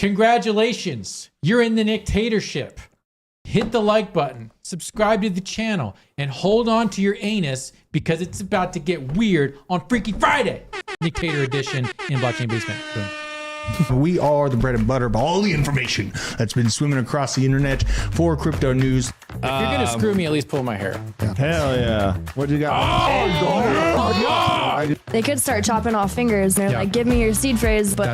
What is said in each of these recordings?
Congratulations. You're in the dictatorship. Hit the like button, subscribe to the channel, and hold on to your anus because it's about to get weird on Freaky Friday. Dictator edition in Blockchain Basement. Boom. We are the bread and butter of all the information that's been swimming across the internet for crypto news. If you're going to screw me, at least pull my hair. Hell yeah. What do you got? They could start chopping off fingers. They're like, give me your seed phrase, but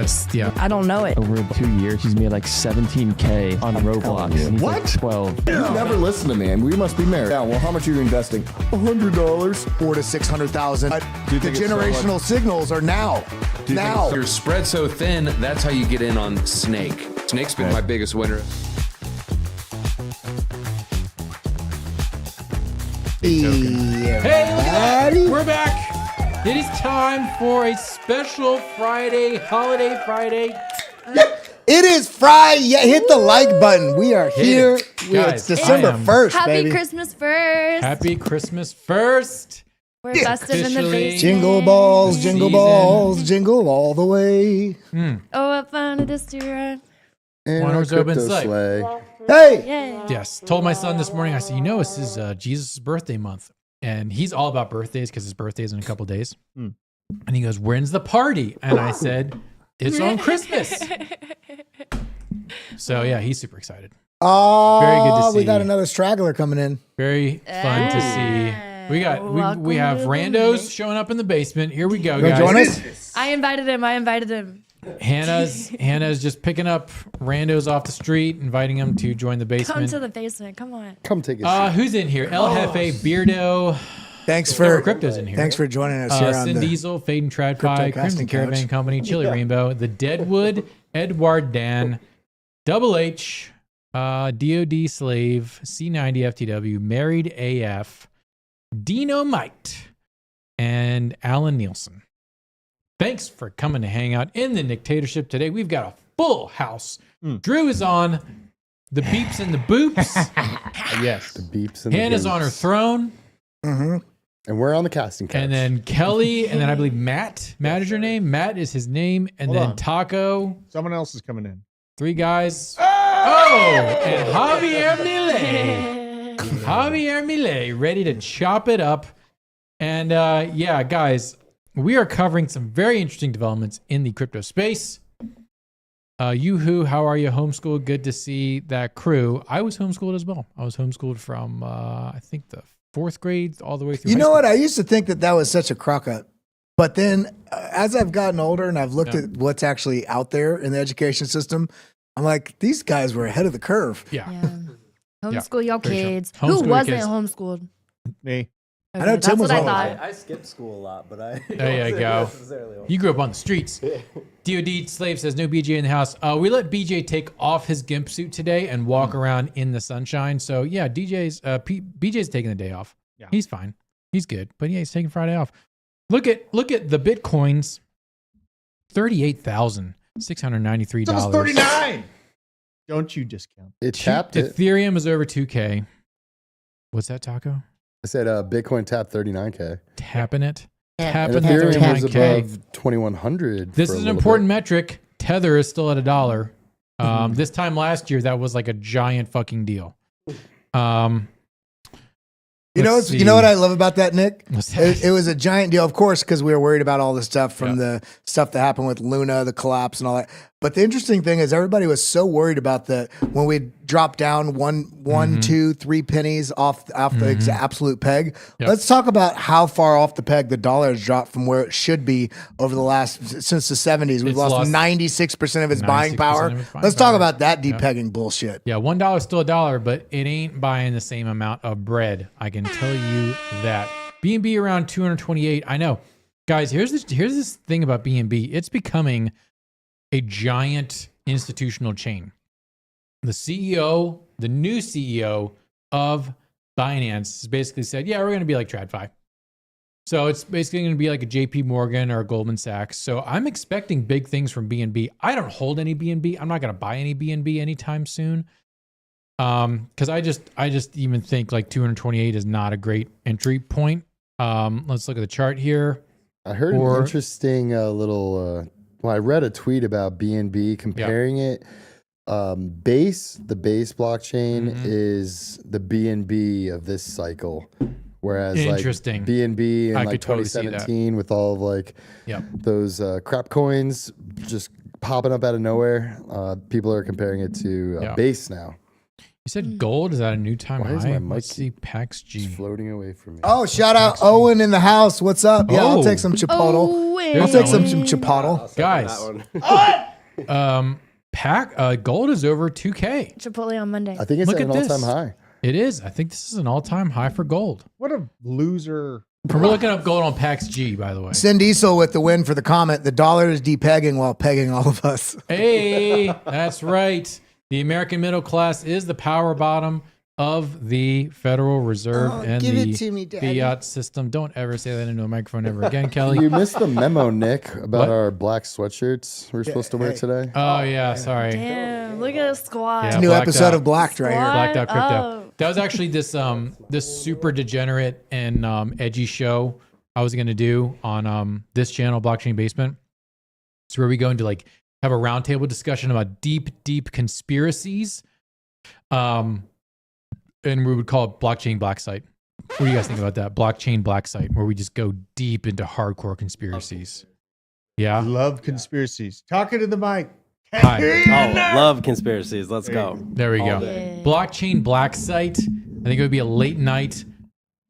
I don't know it. Over 2 years, he's made like 17K on Roblox. And he's What? Like 12. You never listen to me, and we must be married. Yeah, well, how much are you investing? $100. 400 to 600,000. The think it's so generational signals are now. Now. You're spread so thin, that's how you get in on Snake. Snake's been my biggest winner. Hey, look at that. We're back. It is time for a special Friday, holiday Friday. It is Friday. Yeah, hit the like button. We are here. Guys, It's December 1st, Happy baby. Christmas first. Happy Christmas first. We're busted in the Officially. basement. Jingle balls, jingle Season. balls, jingle all the way. Oh, what fun it is to run. And One our horse open crypto sleigh. sleigh. Hey. Yay. Yes. Told my son this morning, I said, this is Jesus' birthday month. And he's all about birthdays because his birthday is in a couple days. And he goes, when's the party? And I said, it's on Christmas. So yeah, he's super excited. Oh, Very good to we see. got another straggler coming in. Very fun to see. We have Welcome to the randos showing up in the basement. Here we go, You wanna guys. join us? I invited him. Hannah's just picking up randos off the street, inviting them to join the Come basement. to the basement. Come on. Come take a seat. Who's in here? El Jefe, Beardo. Thanks Never for Crypto's in here. Thanks for joining us here on Sin the Diesel, Fade and Tradfi, Crypto Crimson Casting Caravan Couch. Company, Chili Rainbow, The Deadwood, Edward Dan, Double H, DOD Slave, C90 FTW, Married AF, Dino Mite, and Alan Nielsen. Thanks for coming to hang out in the dictatorship today. We've got a full house. Drew is on the beeps and the boops. Yes, the beeps and Hannah's the on her beeps. throne. And we're on the casting couch. And then Kelly, and then I believe Matt. Matt is your name. Matt is his name. And Hold then on. Taco. Someone else is coming in. 3 guys. Oh, and Javier Millet. Javier Millet, ready to chop it up. And yeah, guys, we are covering some very interesting developments in the crypto space. Yoo-hoo, how are you? Homeschooled. Good to see that crew. I was homeschooled as well. I was homeschooled from, I think, the 4th grade all the way through You high know school. what? I used to think that was such a crock up. But then as I've gotten older and I've looked at what's actually out there in the education system, I'm like, these guys were ahead of the curve. Yeah. Yeah. Homeschool y'all very sure. kids. Homeschool Who your wasn't kids. homeschooled? Me. I know that's Tim what was I home. thought. I skipped school a lot, but I There you go. You grew up on the streets. DOD Slave says no BJ in the house. We let BJ take off his GIMP suit today and walk around in the sunshine. So yeah, BJ's taking the day off. Yeah. He's fine. He's good. But yeah, he's taking Friday off. Look at the Bitcoins. $38,693. It's almost 39. Don't you discount. it tapped it. Ethereum is over 2K. What's that, Taco? I said Bitcoin tapped 39K. Tapping it. And Tapping the Ethereum was 39K. above 2100. This for a is an little important bit. metric. Tether is still at $1. This time last year, that was like a giant fucking deal. You know, Let's you know see. what I love about that, Nick? What's that? It was a giant deal, of course, because we were worried about all the stuff from the stuff that happened with Luna, the collapse, and all that. But the interesting thing is, everybody was so worried about when we dropped down one, 2, 3 pennies off the absolute peg. Yep. Let's talk about how far off the peg the dollar has dropped from where it should be over the since the 70s. We've It's lost lost 96% of its buying 96% power. of its buying Let's talk power. about that depegging bullshit. Yeah, $1 is still $1, but it ain't buying the same amount of bread. I can tell you that. BNB around 228. I know, guys. Here's this thing about BNB. It's becoming a giant institutional chain. The new CEO of Binance has basically said, "Yeah, we're going to be like TradFi." So it's basically going to be like a JP Morgan or a Goldman Sachs. So I'm expecting big things from BNB. I don't hold any BNB. I'm not going to buy any BNB anytime soon. Because I just even think like 228 is not a great entry point. Let's look at the chart here. I heard an interesting little I read a tweet about BNB comparing it. The base blockchain is the BNB of this cycle. Whereas like BNB in like 2017 with all of like those crap coins just popping up out of nowhere, people are comparing it to base now. You said gold? Is that a new time Why is high? my mic Let's see PAX G. floating away from me? Oh, shout out Owen in the house. What's up? Yeah, I'll take some Chipotle. Owen. I'll take some Chipotle. Guys, gold is over 2K. Chipotle on Monday. I think it's Look at an at this. all-time high. It is. I think this is an all-time high for gold. What a loser. We're looking up gold on PAX G, by the way. Sin Diesel with the win for the comment. The dollar is depegging while pegging all of us. Hey, that's right. The American middle class is the power bottom of the Federal Reserve and give the it to me, Daddy. fiat system. Don't ever say that into a microphone ever again, Kelly. You missed the memo, Nick, about What? our black sweatshirts we're supposed to wear today. Oh, yeah, sorry. Damn, look at the squad. Yeah. New Blacked episode out. of Blacked right here. Blacked Out Crypto. Oh. That was actually this super degenerate and edgy show I was gonna do on this channel, Blockchain Basement. It's where we go into like have a roundtable discussion about deep conspiracies. And we would call it Blockchain Black Site. What do you guys think about that? Blockchain Black Site, where we just go deep into hardcore conspiracies. Yeah. Love conspiracies. Talking to the mic. Hi. Oh, love conspiracies. Let's go. There we go. day. Blockchain Black Site. I think it would be a late night.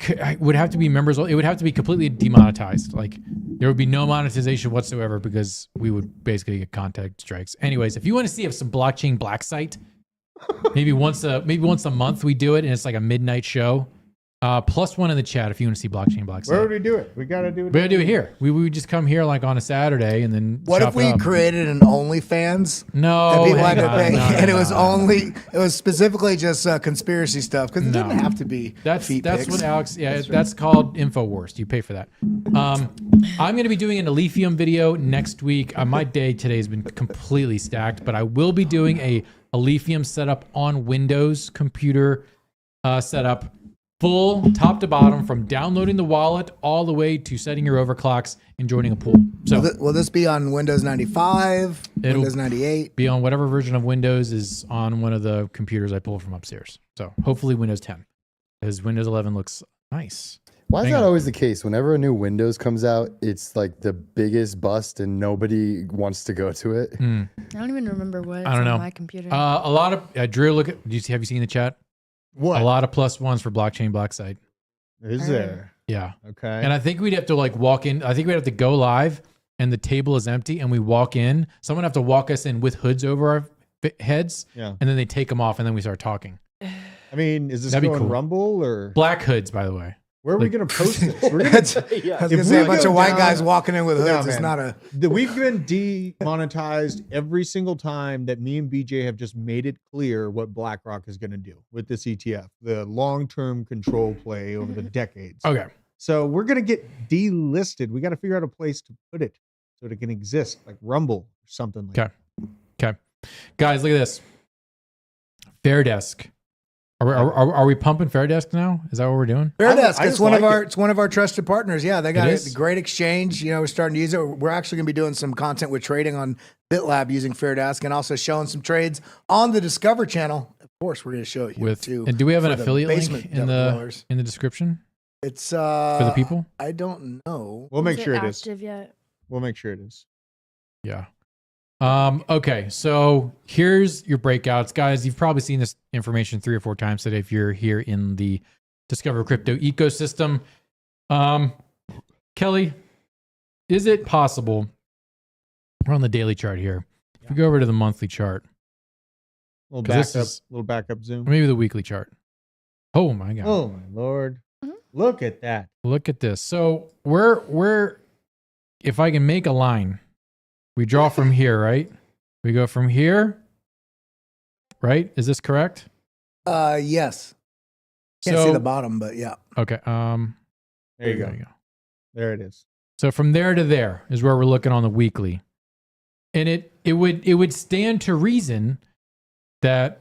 It would have to be members. It would have to be completely demonetized. Like there would be no monetization whatsoever because we would basically get contact strikes. Anyways, if you want to see some Blockchain Black Site, maybe once a month we do it, and it's like a midnight show. +1 in the chat if you want to see Blockchain Black Site. Where would we do it? We got to do it. We gotta do it here. We would just come here like on a Saturday and then. What chop if we it up. created an OnlyFans? No, And people hang had to on, pay, no, and no. it was specifically just conspiracy stuff because it doesn't have to be. That's feet that's pics. what Alex. Yeah, that's called InfoWars. You pay for that. I'm going to be doing an Ethereum video next week. My day today has been completely stacked, but I will be doing a Ethereum setup on Windows computer setup, full top to bottom, from downloading the wallet all the way to setting your overclocks and joining a pool. So Will this be on Windows 95, It'll- Windows 98? be on whatever version of Windows is on one of the computers I pulled from upstairs. So hopefully Windows 10, because Windows 11 looks nice. Why is Hang that on. always the case? Whenever a new Windows comes out, it's like the biggest bust and nobody wants to go to it. I don't even remember what. I don't know. On my computer. A lot of Drew. Have you seen the chat? What? A lot of +1s for Blockchain Black Site. Is there? Yeah. Okay. And I think we'd have to like walk in. I think we'd have to go live and the table is empty and we walk in. Someone have to walk us in with hoods over our heads. Yeah. And then they take them off and then we start talking. I mean, is this That'd be going cool. Rumble or Black hoods, by the way. where are we going to post this? We're gonna, I was going If to say we a bunch go of white down- guys walking in with No, hoods. It's man. not a. We've been demonetized every single time that me and BJ have just made it clear what BlackRock is going to do with this ETF, the long-term control play over the decades. Okay. So we're going to get delisted. We got to figure out a place to put it so it can exist, like Rumble or something like Okay. that. Okay. Guys, look at this. Fairdesk. Are we pumping Fairdesk now? Is that what we're doing? Fairdesk. I It's just one of like our. it. It's one of our trusted partners. Yeah, they got It a is? great exchange. You know, we're starting to use it. We're actually going to be doing some content with trading on BitLab using Fairdesk, and also showing some trades on the Discover channel. Of course, we're going to show it here too. And do we have an for the affiliate link basement in the dwellers. description It's for the people? I don't know. We'll make Is sure it is. active yet? We'll make sure it is. Yeah. Okay, so here's your breakouts. Guys, you've probably seen this information 3 or 4 times today if you're here in the Discover Crypto ecosystem. Kelly, is it possible, we're on the daily chart here, if we go over to the monthly chart, Little 'Cause this backup, is- little backup zoom. or maybe the weekly chart. Oh my God. Oh my Lord. Mhm. Look at that. Look at this. So we're if I can make a line, we draw from here, right? We go from here, right? Is this correct? Yes. Can't see So- the bottom, but yeah. Okay. There you go. There it is. So from there to there is where we're looking on the weekly. And it would stand to reason that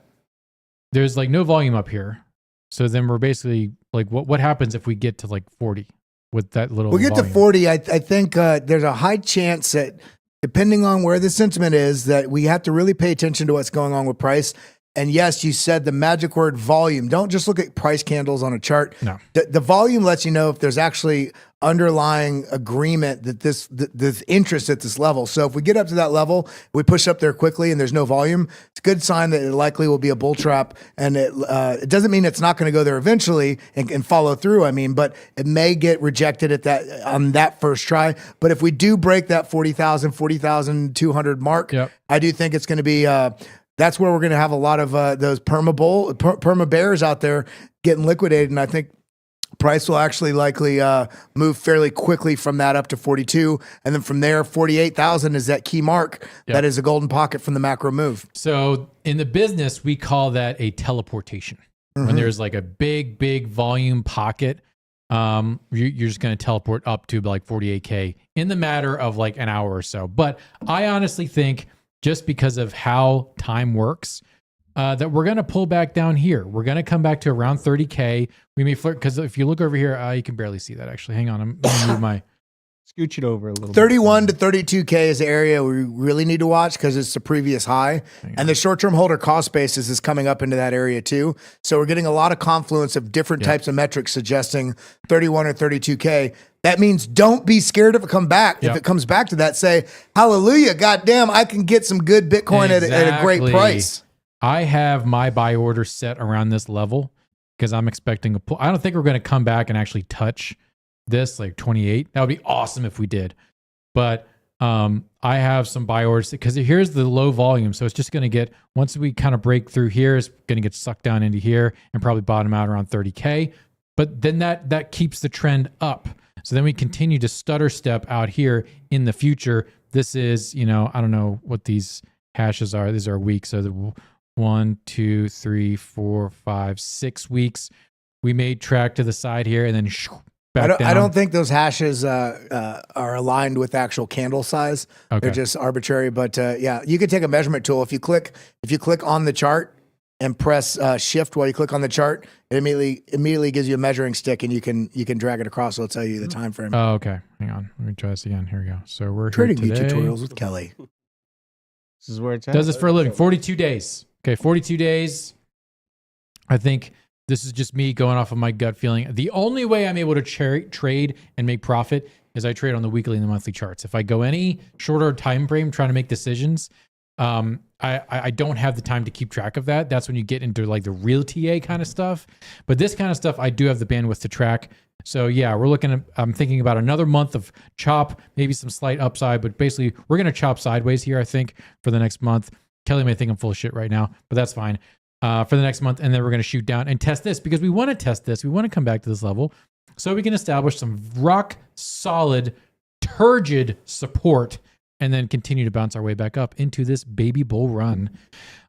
there's like no volume up here. So then we're basically like, what happens if we get to like 40 with that little We get to volume? 40. I think there's a high chance that depending on where the sentiment is, that we have to really pay attention to what's going on with price. And yes, you said the magic word volume. Don't just look at price candles on a chart. No. The volume lets you know if there's actually underlying agreement that this interest at this level. So if we get up to that level, we push up there quickly and there's no volume, it's a good sign that it likely will be a bull trap. And it doesn't mean it's not going to go there eventually and follow through. I mean, but it may get rejected at that on that first try. But if we do break that 40,200 mark, I do think it's going to be that's where we're going to have a lot of those perma bears out there getting liquidated. And I think price will actually likely move fairly quickly from that up to 42. And then from there, 48,000 is that key mark. That is a golden pocket from the macro move. So in the business, we call that a teleportation. When there's like a big volume pocket, you're just going to teleport up to like 48K in the matter of like an hour or so. But I honestly think just because of how time works, that we're going to pull back down here. We're going to come back to around 30K. We may flirt, because if you look over here, you can barely see that actually. Hang on, I'm going to move my... Scooch it over a little 31 to 32K is the area we really need to watch because it's the previous high. And the short-term holder cost basis is coming up into that area too. So we're getting a lot of confluence of different types of metrics suggesting 31 or 32K. That means don't be scared if it come back. If it comes back to that, say, hallelujah, goddamn, I can get some good Bitcoin at a great price. I have my buy order set around this level because I'm expecting a pull. I don't think we're going to come back and actually touch this like 28. That would be awesome if we did. But I have some buy orders because here's the low volume. So it's just going to get, once we kind of break through here, it's going to get sucked down into here and probably bottom out around 30K. But then that keeps the trend up. So then we continue to stutter step out here in the future. This is, I don't know what these hashes are. These are weeks. So the 1, 2, 3, 4, 5, 6 weeks. We made track to the side here and then back down. I don't think those hashes are aligned with actual candle size. Okay. They're just arbitrary. But you could take a measurement tool. If you click on the chart and press shift while you click on the chart, it immediately gives you a measuring stick, and you can drag it across. It'll tell you the time frame. Oh, okay. Hang on. Let me try this again. Here we go. So we're Trading here today. tutorials with Kelly. This is where it's at. Does this for a living. 42 days. Okay, 42 days. I think this is just me going off of my gut feeling. The only way I'm able to trade and make profit is I trade on the weekly and the monthly charts. If I go any shorter time frame trying to make decisions, I don't have the time to keep track of that. That's when you get into like the real TA kind of stuff. But this kind of stuff, I do have the bandwidth to track. So yeah, I'm thinking about another month of chop, maybe some slight upside, but basically we're going to chop sideways here, I think, for the next month. Kelly may think I'm full of shit right now, but that's fine. For the next month, and then we're going to shoot down and test this because we want to test this. We want to come back to this level so we can establish some rock solid, turgid support and then continue to bounce our way back up into this baby bull run.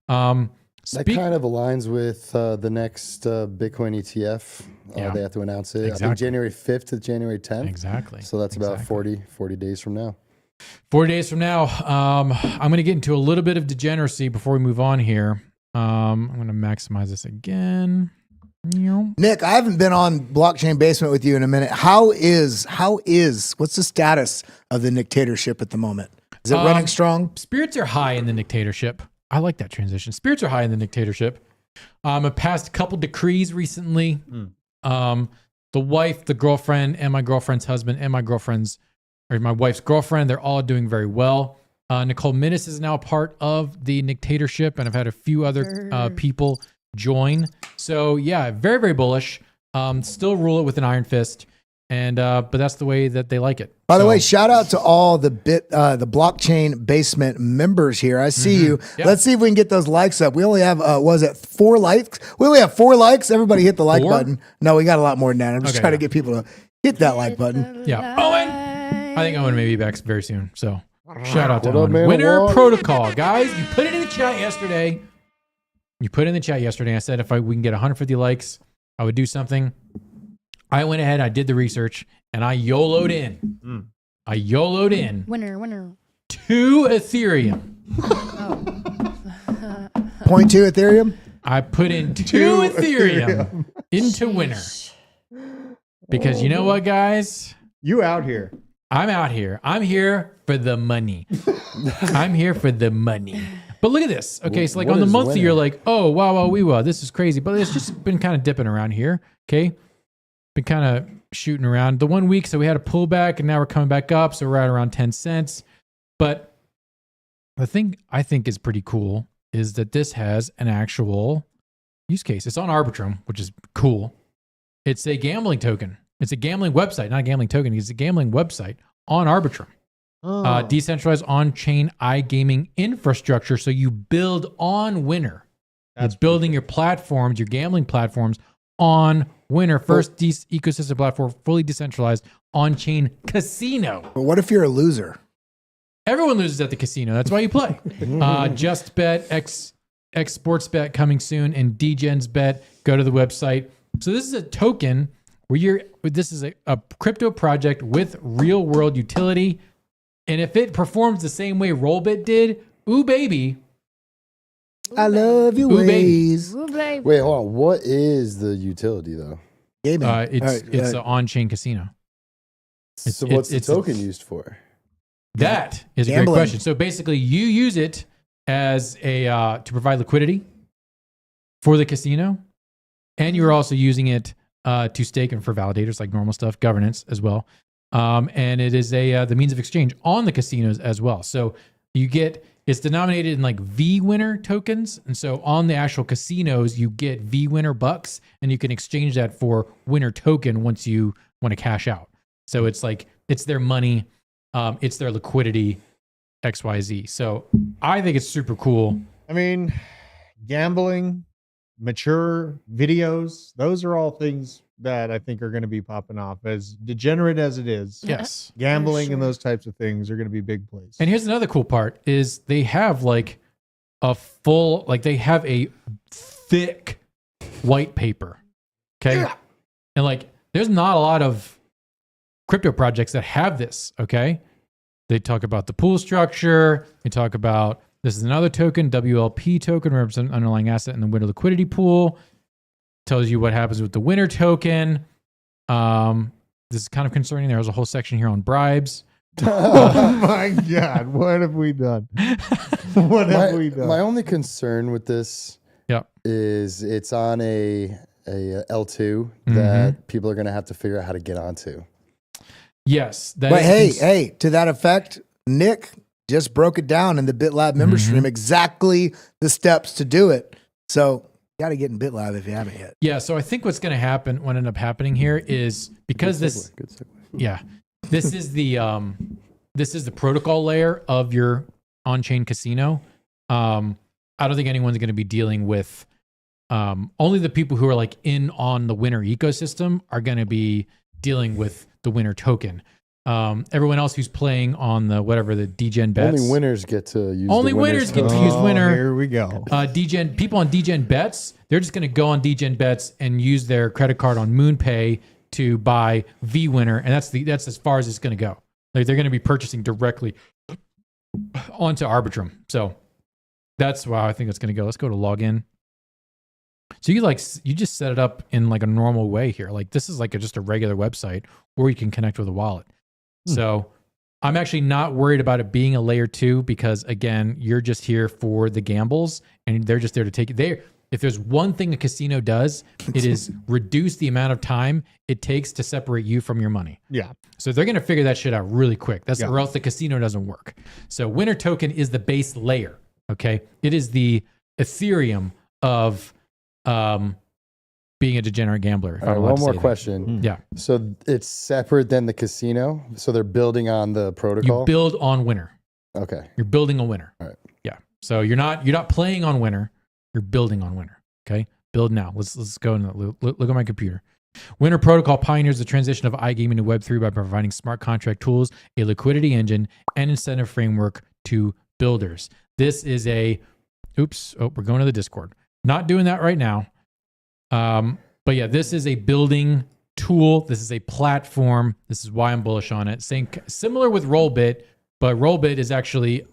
That kind of aligns with the next Bitcoin ETF. They have to announce it. Exactly. I think January 5th to January 10th. Exactly. So that's about 40 days from now. 40 days from now. I'm going to get into a little bit of degeneracy before we move on here. I'm going to maximize this again. Nick, I haven't been on Blockchain Basement with you in a minute. What's the status of the dictatorship at the moment? Is it running strong? Spirits are high in the dictatorship. I like that transition. Spirits are high in the dictatorship. I passed a couple decrees recently. The wife, the girlfriend, and my girlfriend's husband, and my wife's girlfriend, they're all doing very well. Nicole Minnis is now a part of the dictatorship, and I've had a few other people join. So yeah, very, very bullish. Still rule it with an iron fist. And but that's the way that they like it. By the way, shout out to all the Blockchain Basement members here. I see you. Yep. Let's see if we can get those likes up. We only have 4 likes? We only have 4 likes. Everybody hit the like button. No, we got a lot more than that. I'm just trying to get people to hit that like button. Yeah. Owen! I think Owen may be back very soon. So shout out to Owen. Winner Protocol. Guys, you put it in the chat yesterday. I said if we can get 150 likes, I would do something. I went ahead, I did the research, and I YOLO'd in. Winner. 2 Ethereum. 0.2 Ethereum? I put in 2 Ethereum into winner. Because you know what, guys? You out here. I'm out here. I'm here for the money. I'm here for the money. But look at this. Okay, so like What on the is monthly, winner? you're like, oh, wow, wee, wow. This is crazy. But it's just been kind of dipping around here. Okay. Been kind of shooting around. The 1 week, so we had a pullback and now we're coming back up. So we're at around 10 cents. But the thing I think is pretty cool is that this has an actual use case. It's on Arbitrum, which is cool. It's a gambling token. It's a gambling website, not a gambling token. It's a gambling website on Arbitrum. Decentralized on-chain iGaming infrastructure. So you build on Winner. That's building your platforms, your gambling platforms on Winner. First ecosystem platform, fully decentralized on-chain casino. But what if you're a loser? Everyone loses at the casino. That's why you play. Just Bet, X Sports Bet coming soon, and DGen's Bet. Go to the website. So this is a token where this is a crypto project with real world utility. And if it performs the same way Rollbit did, ooh, baby. I love you ways. Ooh, babe. Wait, hold on. What is the utility though? Gaming. It's an on-chain casino. So what's the token used for? That is a great question. So basically, you use it as to provide liquidity for the casino, and you're also using it to stake and for validators like normal stuff, governance as well. And it is the means of exchange on the casinos as well. So it's denominated in like VWinner tokens. And so on the actual casinos, you get VWinner bucks and you can exchange that for Winner token once you want to cash out. So it's like, it's their money. It's their liquidity, XYZ. So I think it's super cool. I mean, gambling, mature videos, those are all things that I think are going to be popping off. As degenerate as it is, Yes. gambling and those types of things are going to be big plays. And here's another cool part is they have like they have a thick white paper. Okay. And like, there's not a lot of crypto projects that have this. Okay. They talk about the pool structure. They talk about, this is another token, WLP token, represents underlying asset in the winner liquidity pool. Tells you what happens with the Winner token. This is kind of concerning. There's a whole section here on bribes. Oh my God, what have we done? What have we done? My only concern with this is it's on a L2 that people are going to have to figure out how to get onto. Yes. But hey, to that effect, Nick just broke it down in the BitLab member stream, exactly the steps to do it. So got to get in BitLab if you haven't yet. Yeah, so I think what's going to happen, what ended up happening here is because Good segue. Yeah, this is the protocol layer of your on-chain casino. I don't think anyone's going to be dealing with only the people who are like in on the Winner ecosystem are going to be dealing with the Winner token. Everyone else who's playing on the DGen bets. Only winners get to use. Only winners get to use Winner. Here we go. DGen people on DGen bets, they're just going to go on DGen bets and use their credit card on MoonPay to buy VWinner, and that's as far as it's going to go. Like they're going to be purchasing directly onto Arbitrum. So that's why I think it's going to go. Let's go to login. So you just set it up in like a normal way here. Like this is like just a regular website, or you can connect with a wallet. So I'm actually not worried about it being a layer 2 because again, you're just here for the gambles and they're just there to take it. If there's one thing a casino does, it is reduce the amount of time it takes to separate you from your money. Yeah. So they're going to figure that shit out really quick. Or else the casino doesn't work. So Winner token is the base layer. Okay. It is the Ethereum of being a degenerate gambler. All right, one more question. Yeah. So it's separate than the casino. So they're building on the protocol. You build on Winner. Okay. You're building a Winner. All right. Yeah. So you're not playing on Winner. You're building on Winner. Okay. Build now. Let's go and look at my computer. Winner protocol pioneers the transition of iGaming to Web3 by providing smart contract tools, a liquidity engine, and incentive framework to builders. This is we're going to the Discord. Not doing that right now. But yeah, this is a building tool. This is a platform. This is why I'm bullish on it. Similar with Rollbit, but Rollbit is actually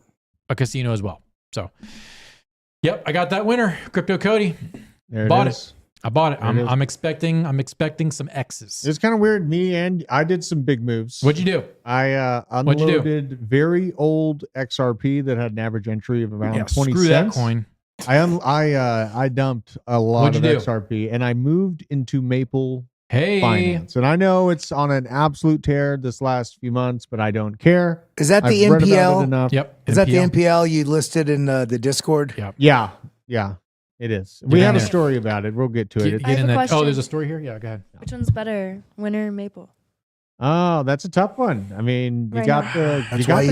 a casino as well. So, yep, I got that winner. Crypto Cody. There Bought it is. I bought it. I'm expecting some X's. It's kind of weird. I did some big moves. What'd you do? I unloaded very old XRP that had an average entry of around 20 screw cents. that coin. I dumped a lot of XRP and I moved into Maple Finance. And I know it's on an absolute tear this last few months, but I don't care. Is that the I've read about it NPL? enough. Yep. Is that the NPL you listed in the Discord? Yep. Yeah. Yeah. It is. We have a story about it. We'll get to it. I have a question. Oh, there's a story here? Yeah, go ahead. Which one's better, Winter or Maple? Oh, that's a tough one. I mean, you got the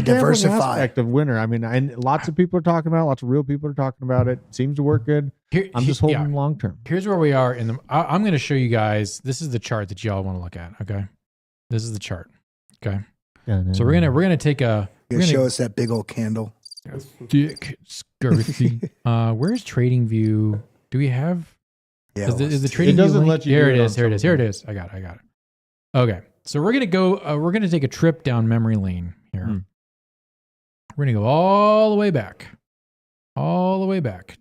diversify aspect of Winter. I mean, and lots of people are talking about it. Lots of real people are talking about it. Seems to work good. I'm just holding long term. Here's where we are in the. I'm going to show you guys. This is the chart that y'all want to look at. Okay, this is the chart. Okay, so we're gonna take a. Show us that big old candle. Dick Scurvy. Where's Trading View? Do we have? Yeah, is the Trading View link? Here it is. Here it is. I got it. Okay, so we're gonna go. We're gonna take a trip down memory lane here. We're gonna go all the way back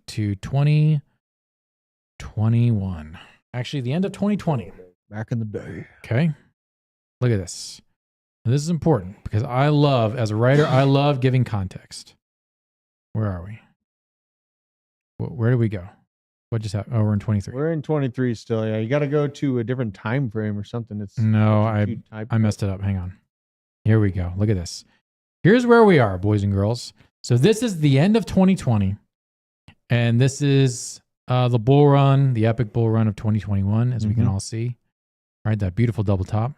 to 2021. Actually, the end of 2020. Back in the day. Okay, look at this. And this is important because I love, as a writer, I love giving context. Where are we? Where did we go? What just happened? Oh, we're in 23. We're in 23 still. Yeah, you got to go to a different time frame or something. I messed it up. Hang on. Here we go. Look at this. Here's where we are, boys and girls. So this is the end of 2020, and this is the bull run, the epic bull run of 2021, as we can all see. All right, that beautiful double top.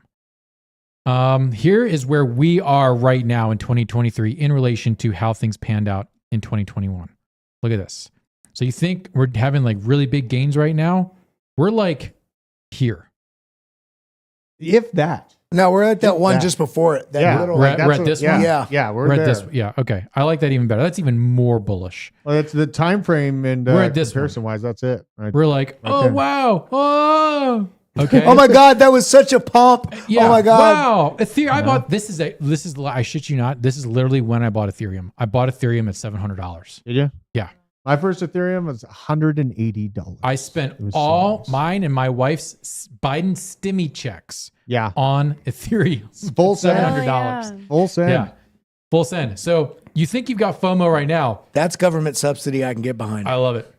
Here is where we are right now in 2023 in relation to how things panned out in 2021. Look at this. So you think we're having like really big gains right now? We're like here. If that. No, we're at that one just before it. We're at this one? Yeah, we're at this. Yeah, okay. I like that even better. That's even more bullish. Well, that's the time frame and we're at this comparison-wise, that's it. We're like, oh, wow. Oh, okay. Oh my God, that was such a pump. Yeah. Oh my God. Wow. Ethereum. I bought, this is, I shit you not, this is literally when I bought Ethereum. I bought Ethereum at $700. Did you? Yeah. My first Ethereum was $180. I spent all mine and my wife's Biden stimmy checks on Ethereum. Full send. $700. Full send. Yeah. Full send. So you think you've got FOMO right now. That's government subsidy I can get behind. I love it.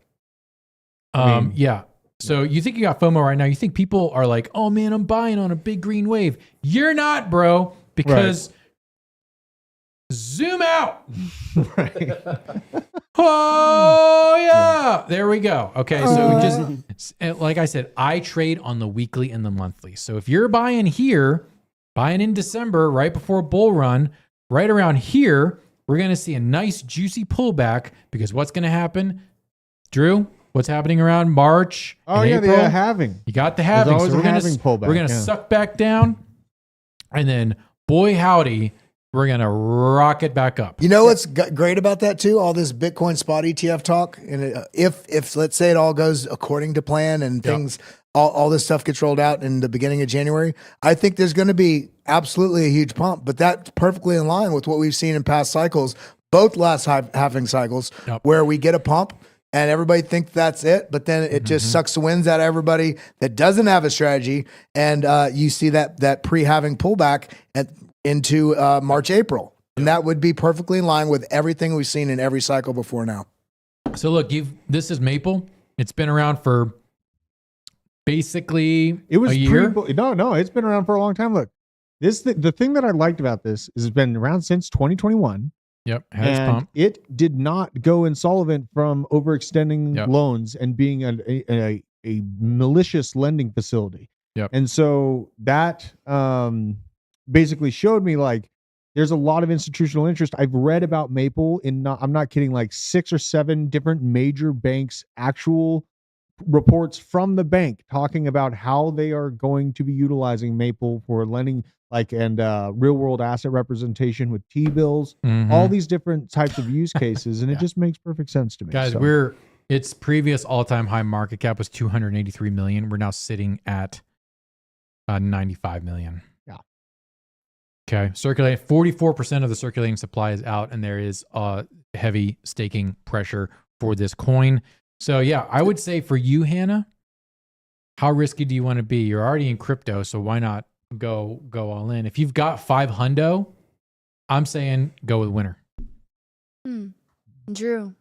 Yeah. So you think you got FOMO right now. You think people are like, oh man, I'm buying on a big green wave. You're not, bro, because zoom out. Oh yeah. There we go. Okay. So just like I said, I trade on the weekly and the monthly. So if you're buying here, buying in December, right before a bull run, right around here, we're going to see a nice juicy pullback because what's going to happen, Drew? What's happening around March? Oh yeah, April? the halving. You got the halving. So we're gonna suck back down, and then boy howdy, we're gonna rock it back up. You know what's great about that too? All this Bitcoin spot ETF talk, and if let's say it all goes according to plan and things, all this stuff gets rolled out in the beginning of January, I think there's going to be absolutely a huge pump. But that's perfectly in line with what we've seen in past cycles, both last halving cycles, where we get a pump. And everybody thinks that's it, but then it just sucks the winds out of everybody that doesn't have a strategy. And you see that pre-halving pullback into March, April. And that would be perfectly in line with everything we've seen in every cycle before now. So look, this is Maple. It's been around for basically a year. No, it's been around for a long time. Look, the thing that I liked about this is it's been around since 2021. Yep, and it did not go insolvent from overextending loans and being a malicious lending facility. Yep. And so that basically showed me like there's a lot of institutional interest. I've read about Maple I'm not kidding, like 6 or 7 different major banks, actual reports from the bank talking about how they are going to be utilizing Maple for lending, and real world asset representation with T-bills, all these different types of use cases. And it just makes perfect sense to me. Guys, its previous all-time high market cap was 283 million. We're now sitting at 95 million. Yeah. Okay. 44% of the circulating supply is out, and there is heavy staking pressure for this coin. So yeah, I would say for you, Hannah, how risky do you want to be? You're already in crypto, so why not go all in? If you've got 5 hundo, I'm saying go with Winner. Drew.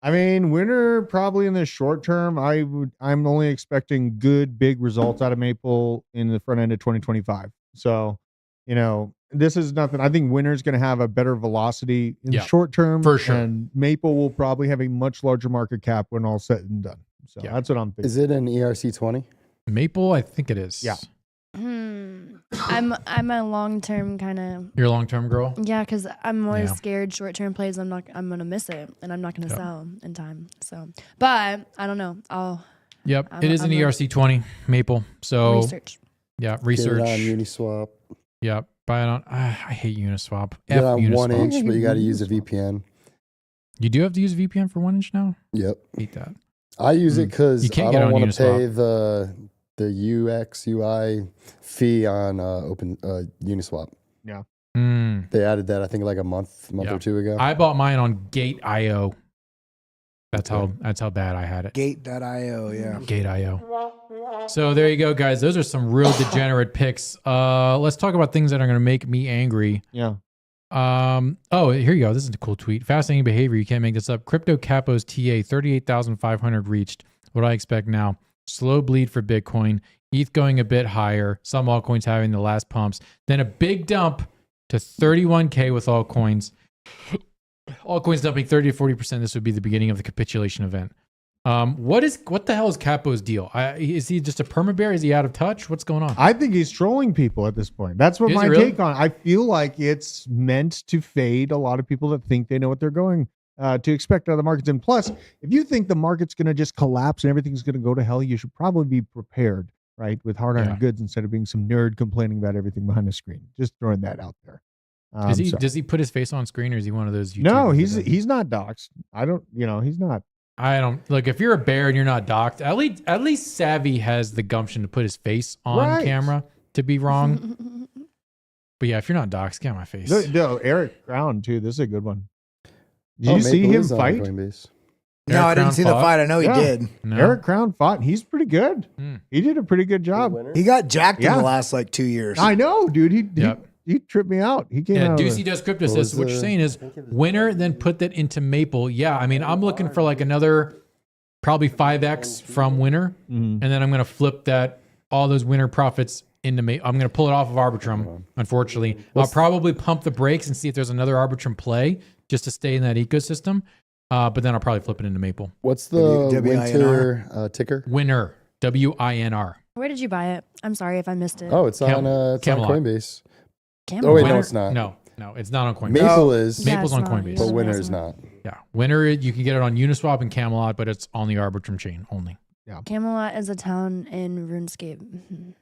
I mean, Winner probably in the short term. I'm only expecting good big results out of Maple in the front end of 2025. So, this is nothing. I think Winner's going to have a better velocity in the short term, for sure. And Maple will probably have a much larger market cap when all said and done. So that's what I'm thinking. Is it an ERC20? Maple, I think it is. Yeah. I'm a long-term kind of. You're a long-term girl? Yeah, because I'm always scared short-term plays. I'm going to miss it, and I'm not going to sell in time. So, but I don't know. It is an ERC20 Maple. So research. Yeah, research. Get it on Uniswap. Yeah, buy it on. I hate Uniswap. Get it on Uniswap. 1 inch, but you got to use a VPN. You do have to use a VPN for 1 inch now? Yep. Hate that. I use it because I don't want to pay Uniswap. the UX UI fee on Uniswap. Yeah. They added that I think like a month or two ago. I bought mine on Gate.io. That's how bad I had it. Gate.io, yeah. Gate.io. So there you go, guys. Those are some real degenerate picks. Let's talk about things that are going to make me angry. Yeah. Oh, here you go. This is a cool tweet. Fascinating behavior. You can't make this up. Crypto Capos TA 38,500 reached. What do I expect now? Slow bleed for Bitcoin. ETH going a bit higher. Some altcoins having the last pumps. Then a big dump to 31K with altcoins. Altcoins dumping 30 to 40%. This would be the beginning of the capitulation event. What the hell is Capo's deal? Is he just a permabear? Is he out of touch? What's going on? I think he's trolling people at this point. That's what my take on it. I feel like it's meant to fade a lot of people that think they know what they're going to expect out of the markets. And plus, if you think the market's going to just collapse and everything's going to go to hell, you should probably be prepared, right? With hard-earned goods instead of being some nerd complaining about everything behind the screen. Just throwing that out there. Does he put his face on screen, or is he one of those YouTubers? No, he's not doxxed. He's not. I don't look. If you're a bear and you're not docked, at least Savvy has the gumption to put his face on camera to be wrong. But yeah, if you're not doxed, get on my face. No, Eric Crown too. This is a good one. Did you see him fight? No, I didn't see the fight. I know he did. No. Eric Crown fought. He's pretty good. He did a pretty good job. He got jacked in the last 2 years. I know, dude. He tripped me out. He came out. Deucey Does Crypto says, what you're saying is Winner, then put that into Maple. Yeah, I mean, I'm looking for another probably 5x from Winner, and then I'm going to flip all those Winner profits into Maple. I'm going to pull it off of Arbitrum, unfortunately. I'll probably pump the brakes and see if there's another Arbitrum play just to stay in that ecosystem, but then I'll probably flip it into Maple. What's the winter ticker? Winner, WINR. Where did you buy it? I'm sorry if I missed it. Oh, it's on Coinbase. Camelot. Oh wait, no, it's not. No, it's not on Coinbase. Maple is. Maple's on Coinbase, but Winner is not. Yeah, Winner you can get it on Uniswap and Camelot, but it's on the Arbitrum chain only. Yeah, Camelot is a town in RuneScape.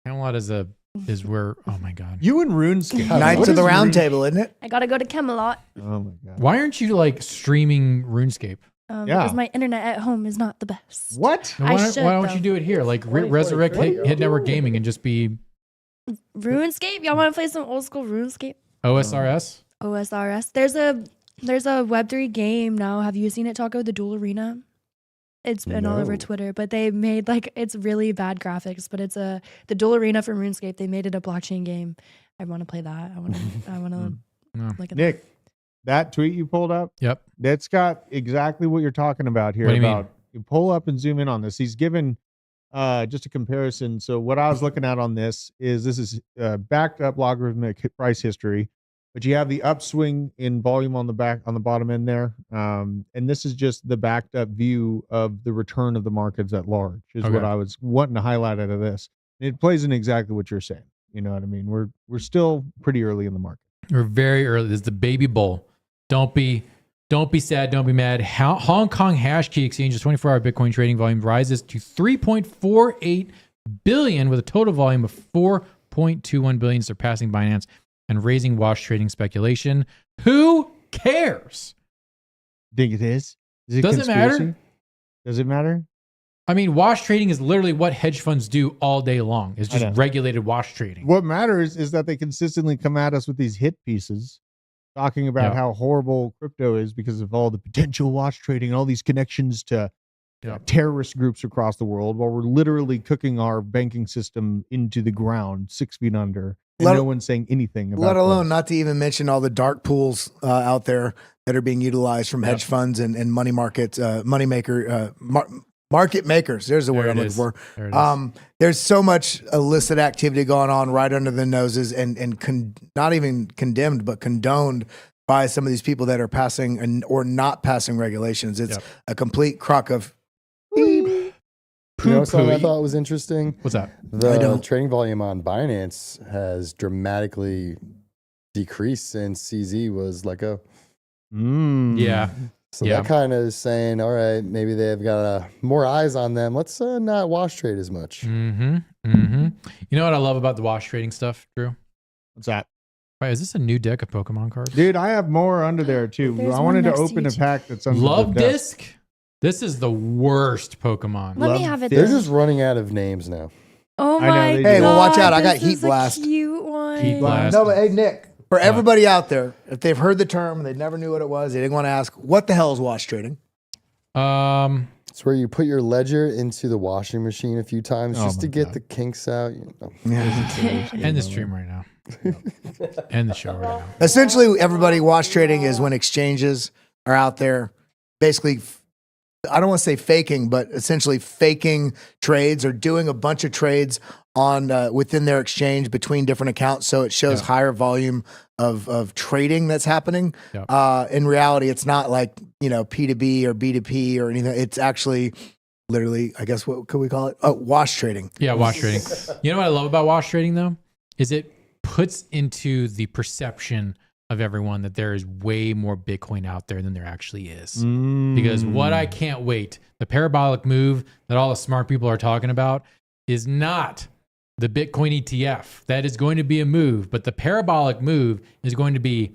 Camelot is where. Oh my god. You and RuneScape. Knights of the Round Table, isn't it? I gotta go to Camelot. Oh my god. Why aren't you streaming RuneScape? Because my internet at home is not the best. What? Why don't you do it here? Resurrect Hit Network Gaming and just be RuneScape. Y'all want to play some old school RuneScape? OSRS. OSRS. There's a Web3 game now. Have you seen it, Taco? The Duel Arena. It's been all over Twitter, but they made it's really bad graphics, but it's the Duel Arena from RuneScape. They made it a blockchain game. I want to play that. I want to look at Nick. That tweet you pulled up, yep, that's got exactly what you're talking about here. What do you mean? You pull up and zoom in on this. He's given just a comparison. So what I was looking at on this is backed up logarithmic price history, but you have the upswing in volume on the bottom end there, and this is just the backed up view of the return of the markets at large. Is what I was wanting to highlight out of this. And it plays in exactly what you're saying. You know what I mean? We're still pretty early in the market. We're very early. This is the baby bull. Don't be sad. Don't be mad. Hong Kong Hashkey Exchange's 24-hour Bitcoin trading volume rises to 3.48 billion with a total volume of 4.21 billion, surpassing Binance and raising wash trading speculation. Who cares? Think it is? Does it matter? Does it matter? I mean, wash trading is literally what hedge funds do all day long. It's just regulated wash trading. What matters is that they consistently come at us with these hit pieces talking about how horrible crypto is because of all the potential wash trading and all these connections to terrorist groups across the world while we're literally cooking our banking system into the ground 6 feet under. And no one's saying anything about Let alone this. not to even mention all the dark pools out there that are being utilized from hedge funds and money market, market makers. There's the word I'm looking for. There's so much illicit activity going on right under the noses and not even condemned, but condoned by some of these people that are passing or not passing regulations. It's a complete crock of You know something I thought was interesting? What's that? The trading volume on Binance has dramatically decreased since CZ was let go. Yeah. So that kind of is saying, all right, maybe they've got more eyes on them. Let's not wash trade as much. You know what I love about the wash trading stuff, Drew? What's that? Right, is this a new deck of Pokemon cards? Dude, I have more under there too. There's I wanted one to next to open you, a too. pack that's under Love the desk. Disc? This is the worst Pokemon. Let me have it. They're then. just running out of names now. Oh I know, my they god! do. Well, watch out, I got this Heat is a Blast. Cute one. Heat Blast. No, but hey, Nick, for everybody out there, if they've heard the term, they never knew what it was, they didn't want to ask, what the hell is wash trading? It's where you put your ledger into the washing machine a few times just my to get God. the kinks out. You know. End the stream right now. End the show right now. Essentially, everybody wash trading is when exchanges are out there basically, I don't want to say faking, but essentially faking trades or doing a bunch of trades on within their exchange between different accounts. So it shows higher volume of trading that's happening. In reality, it's not like, P2B or B2P or anything. It's actually literally, I guess, what could we call it? Oh, wash trading. Yeah, wash trading. You know what I love about wash trading though? Is it puts into the perception of everyone that there is way more Bitcoin out there than there actually is. Because what I can't wait, the parabolic move that all the smart people are talking about is not the Bitcoin ETF. That is going to be a move, but the parabolic move is going to be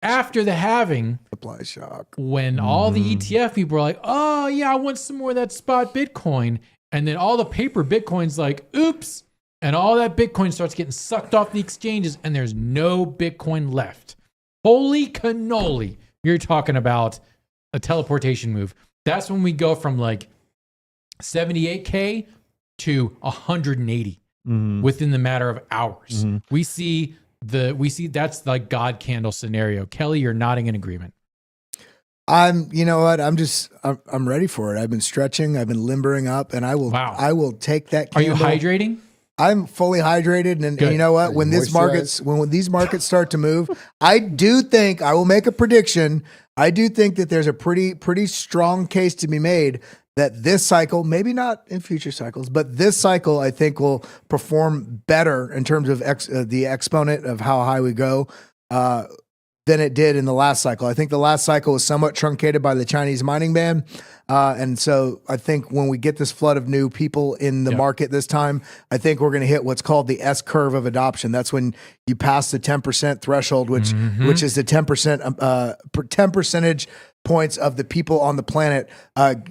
after the halving, Supply shock. when all the ETF people are like, oh yeah, I want some more of that spot Bitcoin. And then all the paper Bitcoin's like, oops. And all that Bitcoin starts getting sucked off the exchanges and there's no Bitcoin left. Holy cannoli. You're talking about a teleportation move. That's when we go from like 78K to 180 within the matter of hours. We see that's like God candle scenario. Kelly, you're nodding in agreement. You know what? I'm ready for it. I've been stretching. I've been limbering up, and I will take that candle. Are you hydrating? I'm fully hydrated, and you know what? When these markets start to move, I do think I will make a prediction. I do think that there's a pretty strong case to be made that this cycle, maybe not in future cycles, but this cycle I think will perform better in terms of the exponent of how high we go than it did in the last cycle. I think the last cycle was somewhat truncated by the Chinese mining ban. And so I think when we get this flood of new people in the market this time, I think we're going to hit what's called the S curve of adoption. That's when you pass the 10% threshold, which is the 10 percentage points of the people on the planet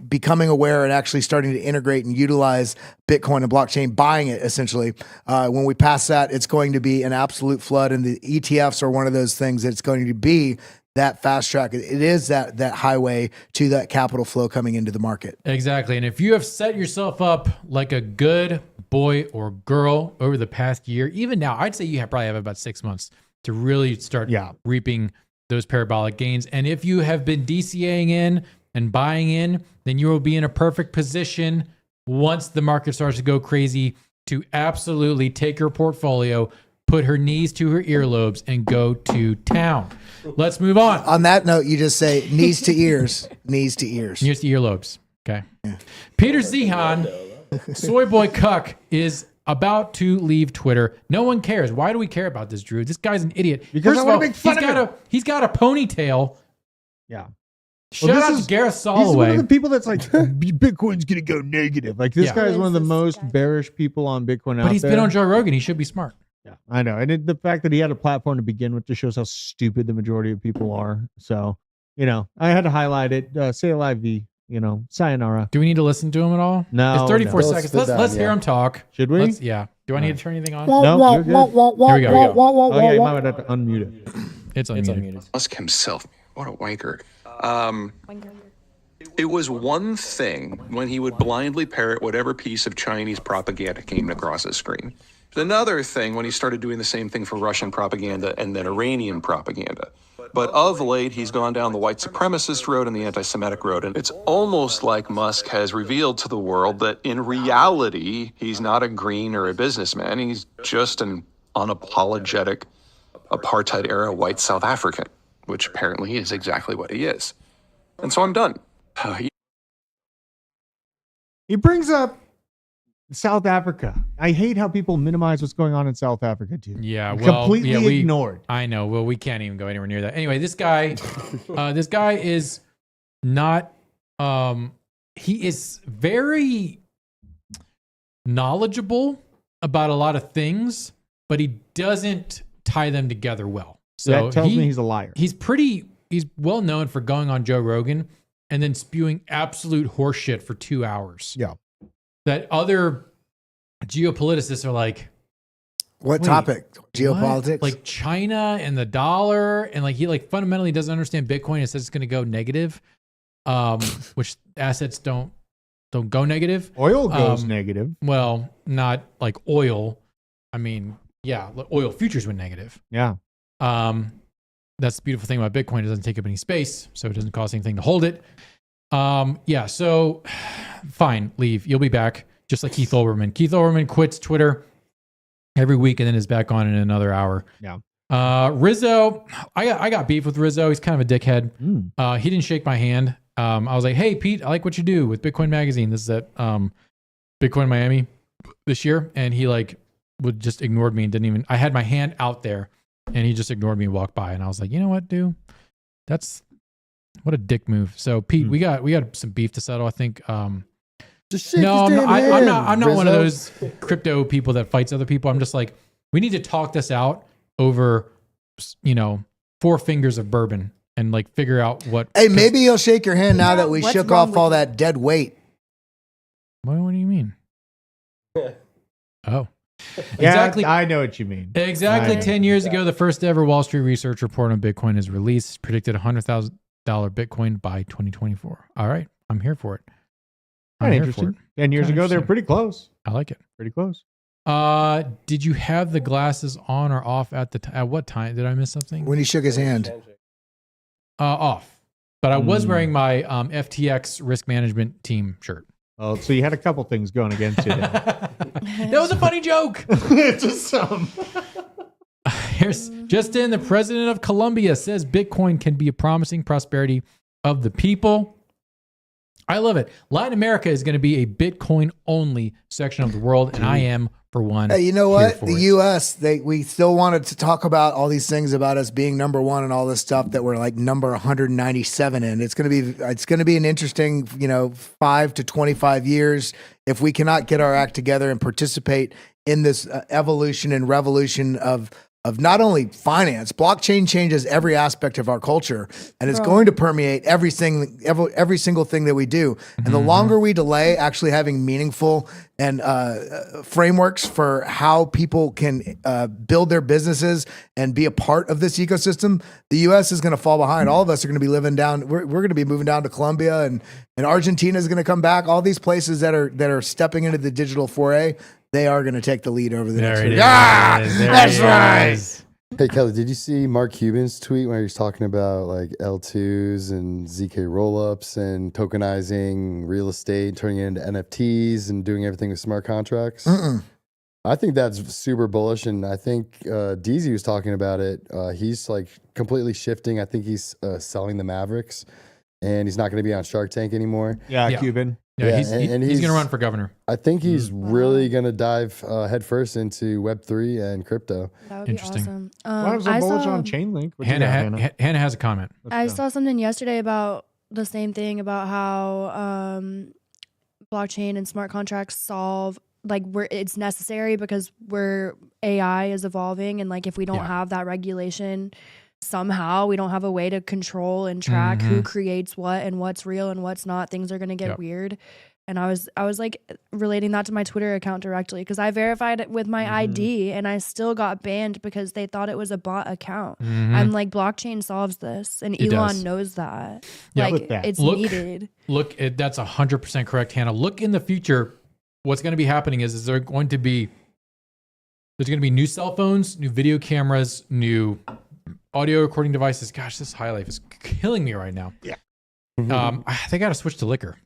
becoming aware and actually starting to integrate and utilize Bitcoin and blockchain, buying it essentially. When we pass that, it's going to be an absolute flood, and the ETFs are one of those things that it's going to be that fast track. It is that highway to that capital flow coming into the market. Exactly. And if you have set yourself up like a good boy or girl over the past year, even now, I'd say you probably have about 6 months to really start reaping those parabolic gains. And if you have been DCAing in and buying in, then you will be in a perfect position once the market starts to go crazy to absolutely take your portfolio, put her knees to her earlobes, and go to town. Let's move on. On that note, you just say knees to ears, knees to ears. Knees to earlobes. Okay. Yeah. Peter Zehan, Soy Boy Cuck, is about to leave Twitter. No one cares. Why do we care about this, Drew? This guy's an idiot. Because I want to make fun of him. He's got a ponytail. Yeah. Shout out to Gareth He's Soloway. one of the people that's like, Bitcoin's going to go negative. Like, this guy is one of the most bearish people on Bitcoin out there. But he's been on Joe Rogan. He should be smart. Yeah, I know. And the fact that he had a platform to begin with just shows how stupid the majority of people are. So, I had to highlight it. Say alive, V. Sayonara. Do we need to listen to him at all? No. It's 34 no. seconds. Let's hear him talk. Should we? Yeah. Do I need to turn anything on? No, you're good. Here we go. Oh, yeah, you might have to unmute it. It's unmuted. Musk himself. What a wanker. It was one thing when he would blindly parrot whatever piece of Chinese propaganda came across his screen. Another thing when he started doing the same thing for Russian propaganda and then Iranian propaganda. But of late, he's gone down the white supremacist road and the anti-Semitic road. And it's almost like Musk has revealed to the world that in reality, he's not a green or a businessman. He's just an unapologetic apartheid-era white South African, which apparently is exactly what he is. And so I'm done. He brings up South Africa. I hate how people minimize what's going on in South Africa too. Yeah, well, completely ignored. I know. Well, we can't even go anywhere near that. Anyway, this guy is not. He is very knowledgeable about a lot of things, but he doesn't tie them together well. So that tells me he's a liar. He's well known for going on Joe Rogan and then spewing absolute horseshit for 2 hours. Yeah. That other geopoliticists are like, what topic? Geopolitics? What? Like China and the dollar, and like he like fundamentally doesn't understand Bitcoin and says it's going to go negative, which assets don't go negative. Oil goes negative. Well, not like oil. I mean, yeah, oil futures went negative. Yeah. That's the beautiful thing about Bitcoin. It doesn't take up any space, so it doesn't cost anything to hold it. Yeah, so fine, leave. You'll be back, just like Keith Olbermann. Keith Olbermann quits Twitter every week and then is back on in another hour. Yeah. Rizzo, I got beef with Rizzo. He's kind of a dickhead. He didn't shake my hand. I was like, hey, Pete, I like what you do with Bitcoin Magazine. This is at Bitcoin Miami this year. And he like would just ignored me and didn't even, I had my hand out there and he just ignored me and walked by. And I was like, you know what, dude? What a dick move. So Pete, we got some beef to settle. I think. Just shake no, his damn hand, I'm not one of Rizzo. those crypto people that fights other people. I'm just like, we need to talk this out over, 4 fingers of bourbon and like figure out what. Hey, maybe he'll shake your hand now that we What's shook wrong off with all you? that dead weight. What do you mean? Oh. Yeah, Exactly. I know what you mean. Exactly I- 10 years ago, the first ever Wall Street research report on Bitcoin is released. Predicted $100,000 Bitcoin by 2024. All right, I'm here for it. Kind of interesting. 10 years ago, they were interesting. pretty close. I like it. Pretty close. Did you have the glasses on or off at what time? Did I miss something? When he shook his hand. Off. But I was wearing my FTX risk management team shirt. Oh, so you had a couple things going against you there. That was a funny joke. Just some. Here's Justin, the president of Colombia, says Bitcoin can be a promising prosperity of the people. I love it. Latin America is going to be a Bitcoin only section of the world, and I am, for one. Hey, you know here what? for The it. U.S. We still wanted to talk about all these things about us being number one and all this stuff that we're like number 197 in. It's gonna be an interesting 5 to 25 years if we cannot get our act together and participate in this evolution and revolution of not only finance. Blockchain changes every aspect of our culture, and it's going to permeate every single thing that we do. And the longer we delay actually having meaningful and frameworks for how people can build their businesses and be a part of this ecosystem, the U.S. is going to fall behind. All of us are going to be living down. We're going to be moving down to Colombia, and Argentina is going to come back. All these places that are stepping into the digital foray, they are going to take the lead over the next There it year. is. Ah, There that's it right. is. Hey Kelly, did you see Mark Cuban's tweet where he was talking about like L2s and ZK rollups and tokenizing real estate, turning it into NFTs and doing everything with smart contracts? I think that's super bullish, and I think DZ was talking about it. He's like completely shifting. I think he's selling the Mavericks, and he's not going to be on Shark Tank anymore. Yeah, Yeah. Cuban. Yeah, Yeah, he's going to run for governor. I think he's really going to dive headfirst into Web3 and crypto. That would be Interesting. awesome. Why was I so bullish saw- on Chainlink? What you got, Hannah has a comment. I saw something yesterday about the same thing about how blockchain and smart contracts solve it's necessary because AI is evolving, and like if we don't have that regulation, somehow we don't have a way to control and track who creates what and what's real and what's not. Things are going to get weird. And I was like relating that to my Twitter account directly because I verified it with my ID and I still got banned because they thought it was a bot account. I'm like, blockchain solves this, and Elon knows that. Yeah, like it's needed. Look, that's 100% correct, Hannah. Look in the future. What's going to be happening is there's going to be new cell phones, new video cameras, new audio recording devices. Gosh, this high life is killing me right now. Yeah. They got to switch to liquor.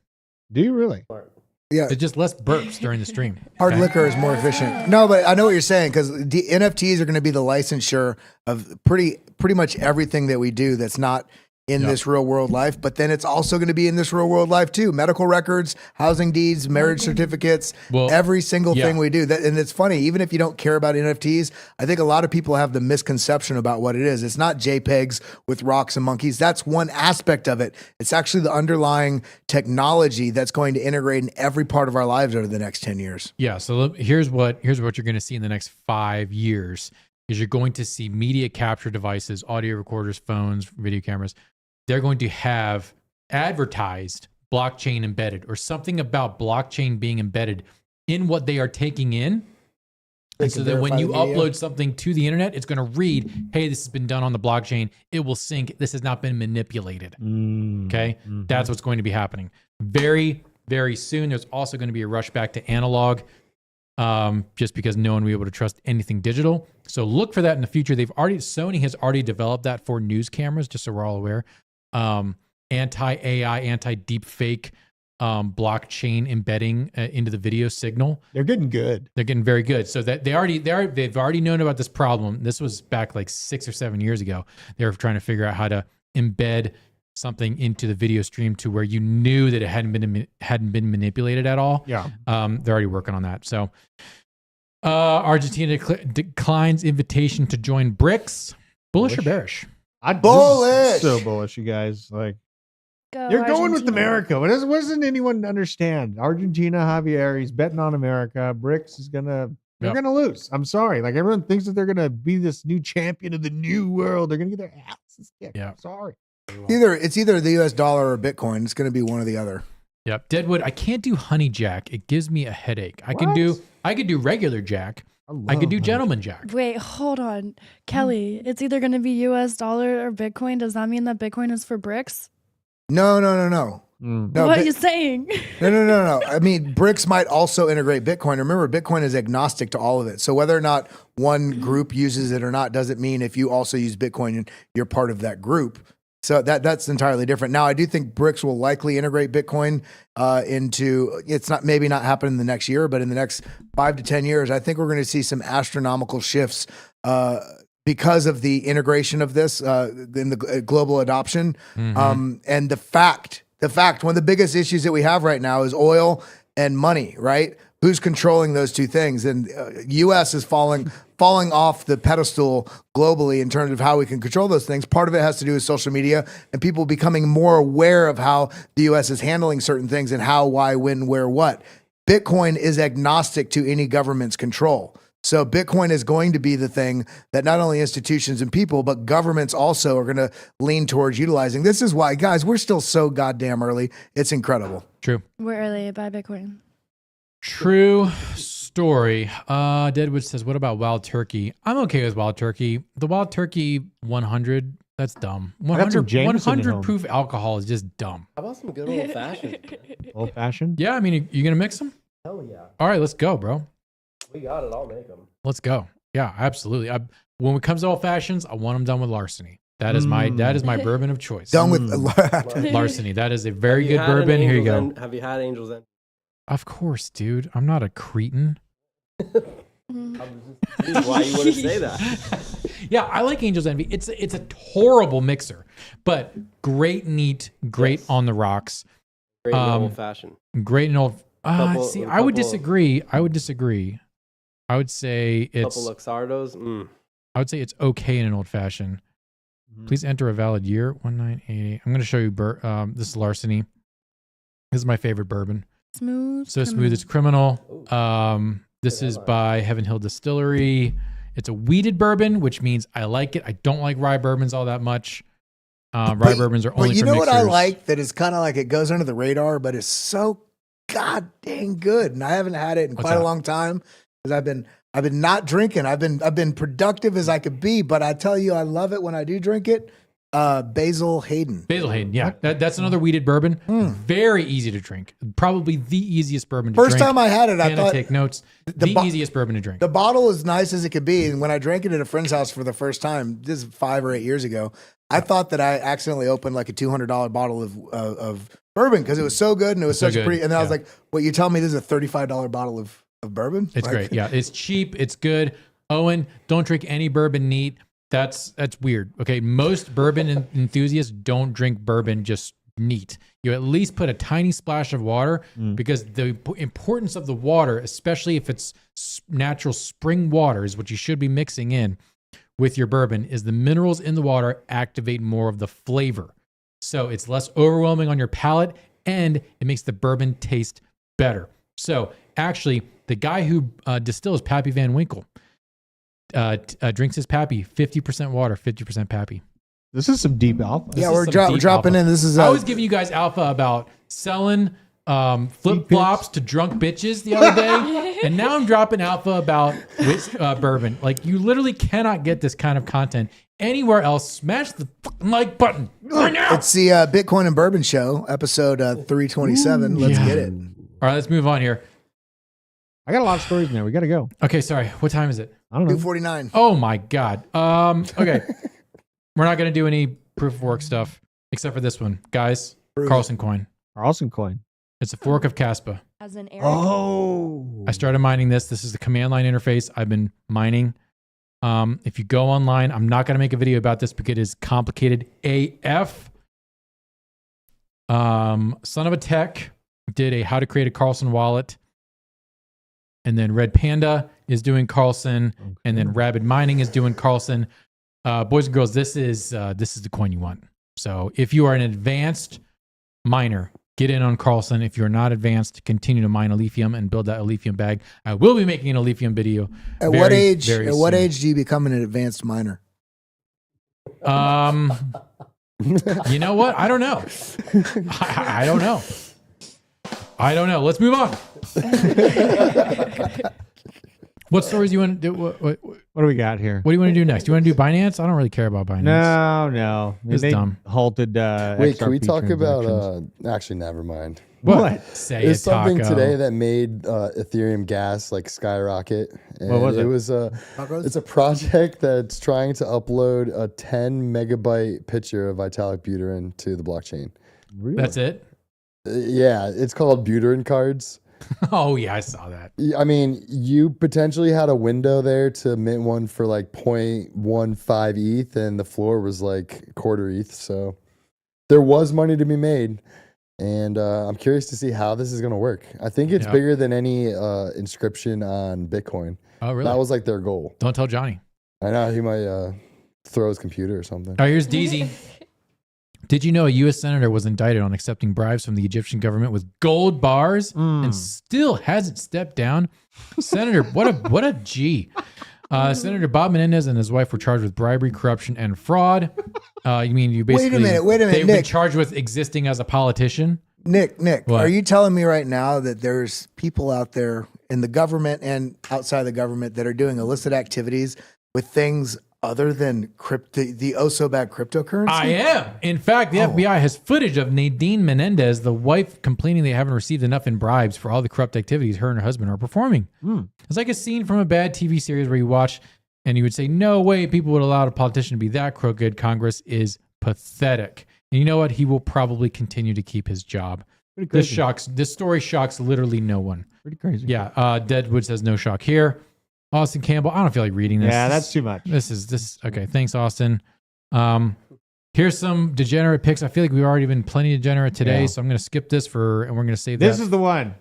Do you really? Yeah. It's just less burps during the stream. Hard liquor is more efficient. No, but I know what you're saying because the NFTs are going to be the licensure of pretty much everything that we do that's not in this real world life. But then it's also going to be in this real world life too. Medical records, housing deeds, marriage certificates, every single thing we do. And it's funny, even if you don't care about NFTs, I think a lot of people have the misconception about what it is. It's not JPEGs with rocks and monkeys. That's one aspect of it. It's actually the underlying technology that's going to integrate in every part of our lives over the next 10 years. Yeah. So here's what you're going to see in the next 5 years is you're going to see media capture devices, audio recorders, phones, video cameras. They're going to have advertised blockchain embedded or something about blockchain being embedded in what they are taking in. And so that when you upload something to the internet, it's going to read, hey, this has been done on the blockchain. It will sync. This has not been manipulated. Okay. That's what's going to be happening very, very soon. There's also going to be a rush back to analog just because no one will be able to trust anything digital. So look for that in the future. Sony has already developed that for news cameras, just so we're all aware. Anti-AI, anti-deep fake blockchain embedding into the video signal. They're getting good. They're getting very good. So that they've already known about this problem. This was back like 6 or 7 years ago. They were trying to figure out how to embed something into the video stream to where you knew that it hadn't been manipulated at all. Yeah. They're already working on that. So Argentina declines invitation to join BRICS. Bullish or bearish? Bullish. So bullish, you guys. Like, Go you're going with Argentina. America. What doesn't anyone understand? Argentina, Javier, he's betting on America. BRICS is they're gonna lose. I'm sorry. Like, everyone thinks that they're gonna be this new champion of the new world. They're gonna get their asses kicked. Yeah. Sorry. It's either the US dollar or Bitcoin. It's going to be one or the other. Yep. Deadwood, I can't do honey jack. It gives me a headache. I could do regular jack. I could do gentleman jack. Wait, hold on. Kelly, it's either going to be US dollar or Bitcoin. Does that mean that Bitcoin is for BRICS? No. Mm. No, What are you saying? No. I mean, BRICS might also integrate Bitcoin. Remember, Bitcoin is agnostic to all of it. So whether or not one group uses it or not doesn't mean if you also use Bitcoin, you're part of that group. So that's entirely different. Now, I do think BRICS will likely integrate Bitcoin into, it's maybe not happen in the next year, but in the next 5 to 10 years, I think we're going to see some astronomical shifts because of the integration of this in the global adoption. And the fact, one of the biggest issues that we have right now is oil and money, right? Who's controlling those two things? And U.S. is falling off the pedestal globally in terms of how we can control those things. Part of it has to do with social media and people becoming more aware of how the U.S. is handling certain things and how, why, when, where, what. Bitcoin is agnostic to any government's control. So Bitcoin is going to be the thing that not only institutions and people, but governments also are going to lean towards utilizing. This is why, guys, we're still so goddamn early. It's incredible. True. We're early. Buy Bitcoin. True story. Deadwood says, what about wild turkey? I'm okay with wild turkey. The wild turkey 100, that's dumb. 100 proof alcohol is just dumb. How about some good old fashioned? Old fashioned? Yeah, I mean, you going to mix them? Hell yeah. All right, let's go, bro. We got it. I'll make them. Let's go. Yeah, absolutely. When it comes to old fashions, I want them done with larceny. That is my bourbon of choice. Done with larceny. That is a very good bourbon. Here you go. Have you had Angel's Envy? Of course, dude. I'm not a cretin. Why you wouldn't say that? Yeah, I like Angel's Envy. It's a horrible mixer, but great neat, great on the rocks. Great and old fashioned. Great and old. I would disagree. I would say it's. Couple Luxardos. I would say it's okay in an old fashioned. Please enter a valid year. 1988. I'm going to show you. This is larceny. This is my favorite bourbon. Smooth. So smooth. It's criminal. This is by Heaven Hill Distillery. It's a wheated bourbon, which means I like it. I don't like rye bourbons all that much. Rye bourbons are only. But you for know mixers. what I like that is kind of like it goes under the radar, but it's so god dang good, and I haven't had it in quite a long time because I've been not drinking. I've been productive as I could be, but I tell you, I love it when I do drink it. Basil Hayden. Basil Hayden, yeah. That's another weeded bourbon. Very easy to drink. Probably the easiest bourbon to drink. First time I had it, I thought take notes. The easiest bourbon to drink. The bottle is nice as it could be, and when I drank it at a friend's house for the first time, this is 5 or 8 years ago, I thought that I accidentally opened like a $200 bottle of bourbon because it was so good and it was such a pretty. And then I was like, "What, you tell me this is a $35 bottle of bourbon?" It's great. Yeah, it's cheap. It's good. Owen, don't drink any bourbon neat. That's weird. Okay, most bourbon enthusiasts don't drink bourbon just neat. You at least put a tiny splash of water because the importance of the water, especially if it's natural spring water, is what you should be mixing in with your bourbon, is the minerals in the water activate more of the flavor. So it's less overwhelming on your palate and it makes the bourbon taste better. So actually, the guy who distills Pappy Van Winkle drinks his Pappy 50% water, 50% Pappy. This is some deep alpha. Yeah, we're dropping in. This is I was giving you guys alpha about selling flip flops to drunk bitches the other day, and now I'm dropping alpha about bourbon. Like, you literally cannot get this kind of content anywhere else. Smash the fucking like button right now. It's the Bitcoin and Bourbon Show, episode 327. Let's get it. All right, let's move on here. I got a lot of stories in there. We got to go. Okay, sorry. What time is it? I don't know. 2:49. Oh my God. Okay. We're not going to do any proof of work stuff except for this one. Guys, Carlson coin. Carlson coin. It's a fork of Kaspa. As an Eric. Oh. I started mining this. This is the command line interface I've been mining. If you go online, I'm not going to make a video about this because it is complicated AF. Son of a Tech did a how to create a Carlson wallet. And then Red Panda is doing Carlson. Okay. And then Rabid Mining is doing Carlson. Boys and girls, this is the coin you want. So if you are an advanced miner, get in on Carlson. If you're not advanced, continue to mine Ethereum and build that Ethereum bag. I will be making an Ethereum video. At what age do you become an advanced miner? You know what? I don't know. I don't know. I don't know. Let's move on. What stories do you want to do? What do we got here? What do you want to do next? Do you want to do Binance? I don't really care about Binance. No. It's dumb. Halted. Wait, can we talk about? Actually, never mind. What? Say There's it, something Taco. today that made Ethereum gas like skyrocket. And what was it? It was it's a project that's trying to upload a 10 megabyte picture of vitalic butyrene to the blockchain. Really? That's it? Yeah, it's called Buterin cards. Oh yeah, I saw that. I mean, you potentially had a window there to mint one for like 0.15 ETH, and the floor was like quarter ETH. So there was money to be made, and I'm curious to see how this is going to work. I think it's bigger than any inscription on Bitcoin. Oh really? That was like their goal. Don't tell Johnny. I know he might throw his computer or something. All right, here's DZ. Did you know a U.S. senator was indicted on accepting bribes from the Egyptian government with gold bars and still hasn't stepped down? Senator, what a G. Senator Bob Menendez and his wife were charged with bribery, corruption, and fraud. You mean you basically... Wait a minute, they've Nick. been charged with existing as a politician? Nick, What? are you telling me right now that there's people out there in the government and outside the government that are doing illicit activities with things other than the oh-so-bad cryptocurrency? I am. In fact, the FBI has footage of Nadine Menendez, the wife, complaining they haven't received enough in bribes for all the corrupt activities her and her husband are performing. It's like a scene from a bad TV series where you watch and you would say, no way people would allow a politician to be that crooked. Congress is pathetic. And you know what? He will probably continue to keep his job. This story shocks literally no one. Pretty crazy. Yeah. Deadwood says no shock here. Austin Campbell, I don't feel like reading this. Yeah, that's too much. This okay. Thanks, Austin. Here's some degenerate picks. I feel like we've already been plenty degenerate today, so I'm going to skip this and we're going to save This that. is the one.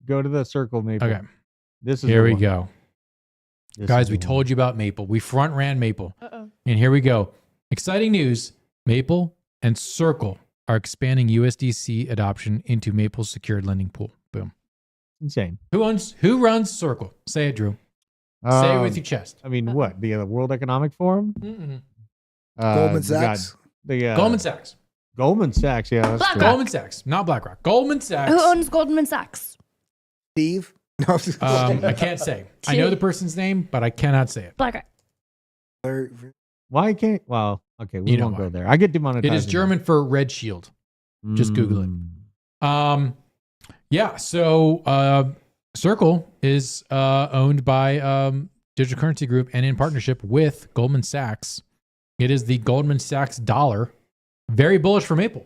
Go to the circle, Maple. Okay. This is here the we one. go. This Guys, is we the told one. you about Maple. We front ran Maple. Uh-oh. And here we go. Exciting news. Maple and Circle are expanding USDC adoption into Maple's secured lending pool. Boom. Insane. Who runs Circle? Say it, Drew. Say it with your chest. I mean, what? The World Economic Forum? Goldman we got Sachs? Goldman Sachs. Goldman Sachs, yeah. That's true. Goldman Sachs, not BlackRock. Goldman Sachs. Who owns Goldman Sachs? Steve? No. I can't say. I know the person's name, but I cannot say it. BlackRock. Why can't? Well, okay, we You know won't why. go there. I get demonetized. It is German for Red Shield. Just Google it. Yeah. So Circle is owned by Digital Currency Group and in partnership with Goldman Sachs. It is the Goldman Sachs dollar. Very bullish for Maple.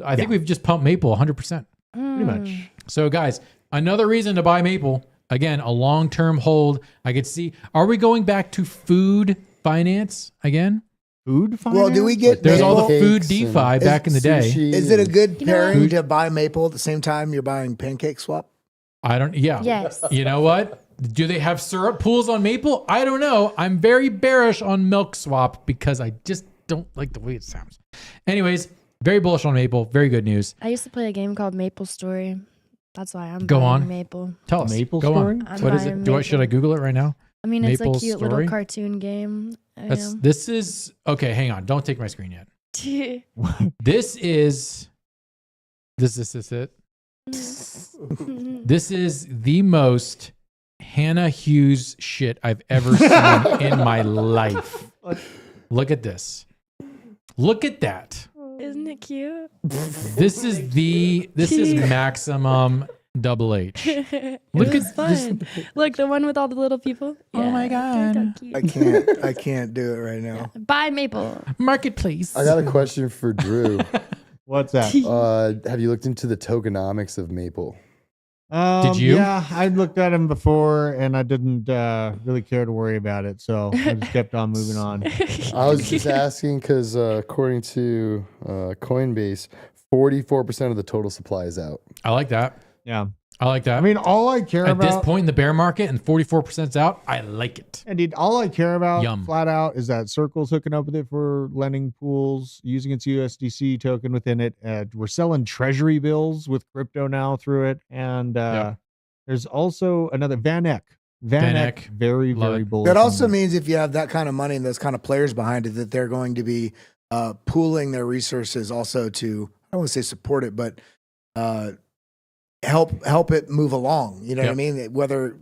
I think we've just pumped Maple 100%. Pretty much. So guys, another reason to buy Maple. Again, a long-term hold. I could see. Are we going back to food finance again? Food finance? Well, do we get There's all the Maple? food DeFi back in the day. Is it a good You know pairing what? to buy Maple at the same time you're buying Pancake Swap? I don't. Yeah. Yes. You know what? Do they have syrup pools on Maple? I don't know. I'm very bearish on Milk Swap because I just don't like the way it sounds. Anyways, very bullish on Maple. Very good news. I used to play a game called Maple Story. That's why I'm Go buying on. Maple. Tell us. Maple Go Story? on. I'm What is buying it? Should I Maple. Google it right now? I mean, it's Maple a cute Story? little cartoon game. This is okay. Hang on. Don't take my screen yet. This is it. This is the most Hannah Hughes shit I've ever seen in my life. Look at this. Look at that. Isn't it cute? This is maximum double H. Look It was at fun. Look, the one with all the little people. Oh my they're God. so cute. I can't do it right now. Buy Maple. Marketplace. I got a question for Drew. What's that? Have you looked into the tokenomics of Maple? Did you? Yeah, I looked at him before, and I didn't really care to worry about it, so I just kept on moving on. I was just asking because according to Coinbase, 44% of the total supply is out. I like that. Yeah, I like that. I mean, all I care at about this point in the bear market and 44%'s out, I like it. Indeed, all I care about Yum. flat out is that Circle's hooking up with it for lending pools, using its USDC token within it. We're selling treasury bills with crypto now through it. And there's also another Van Eck. Van Eck, very, Love very it. bullish. That on also it. means if you have that kind of money and those kind of players behind it, that they're going to be pooling their resources also to, I don't want to say support it, but help it move along. You know what I mean? Whether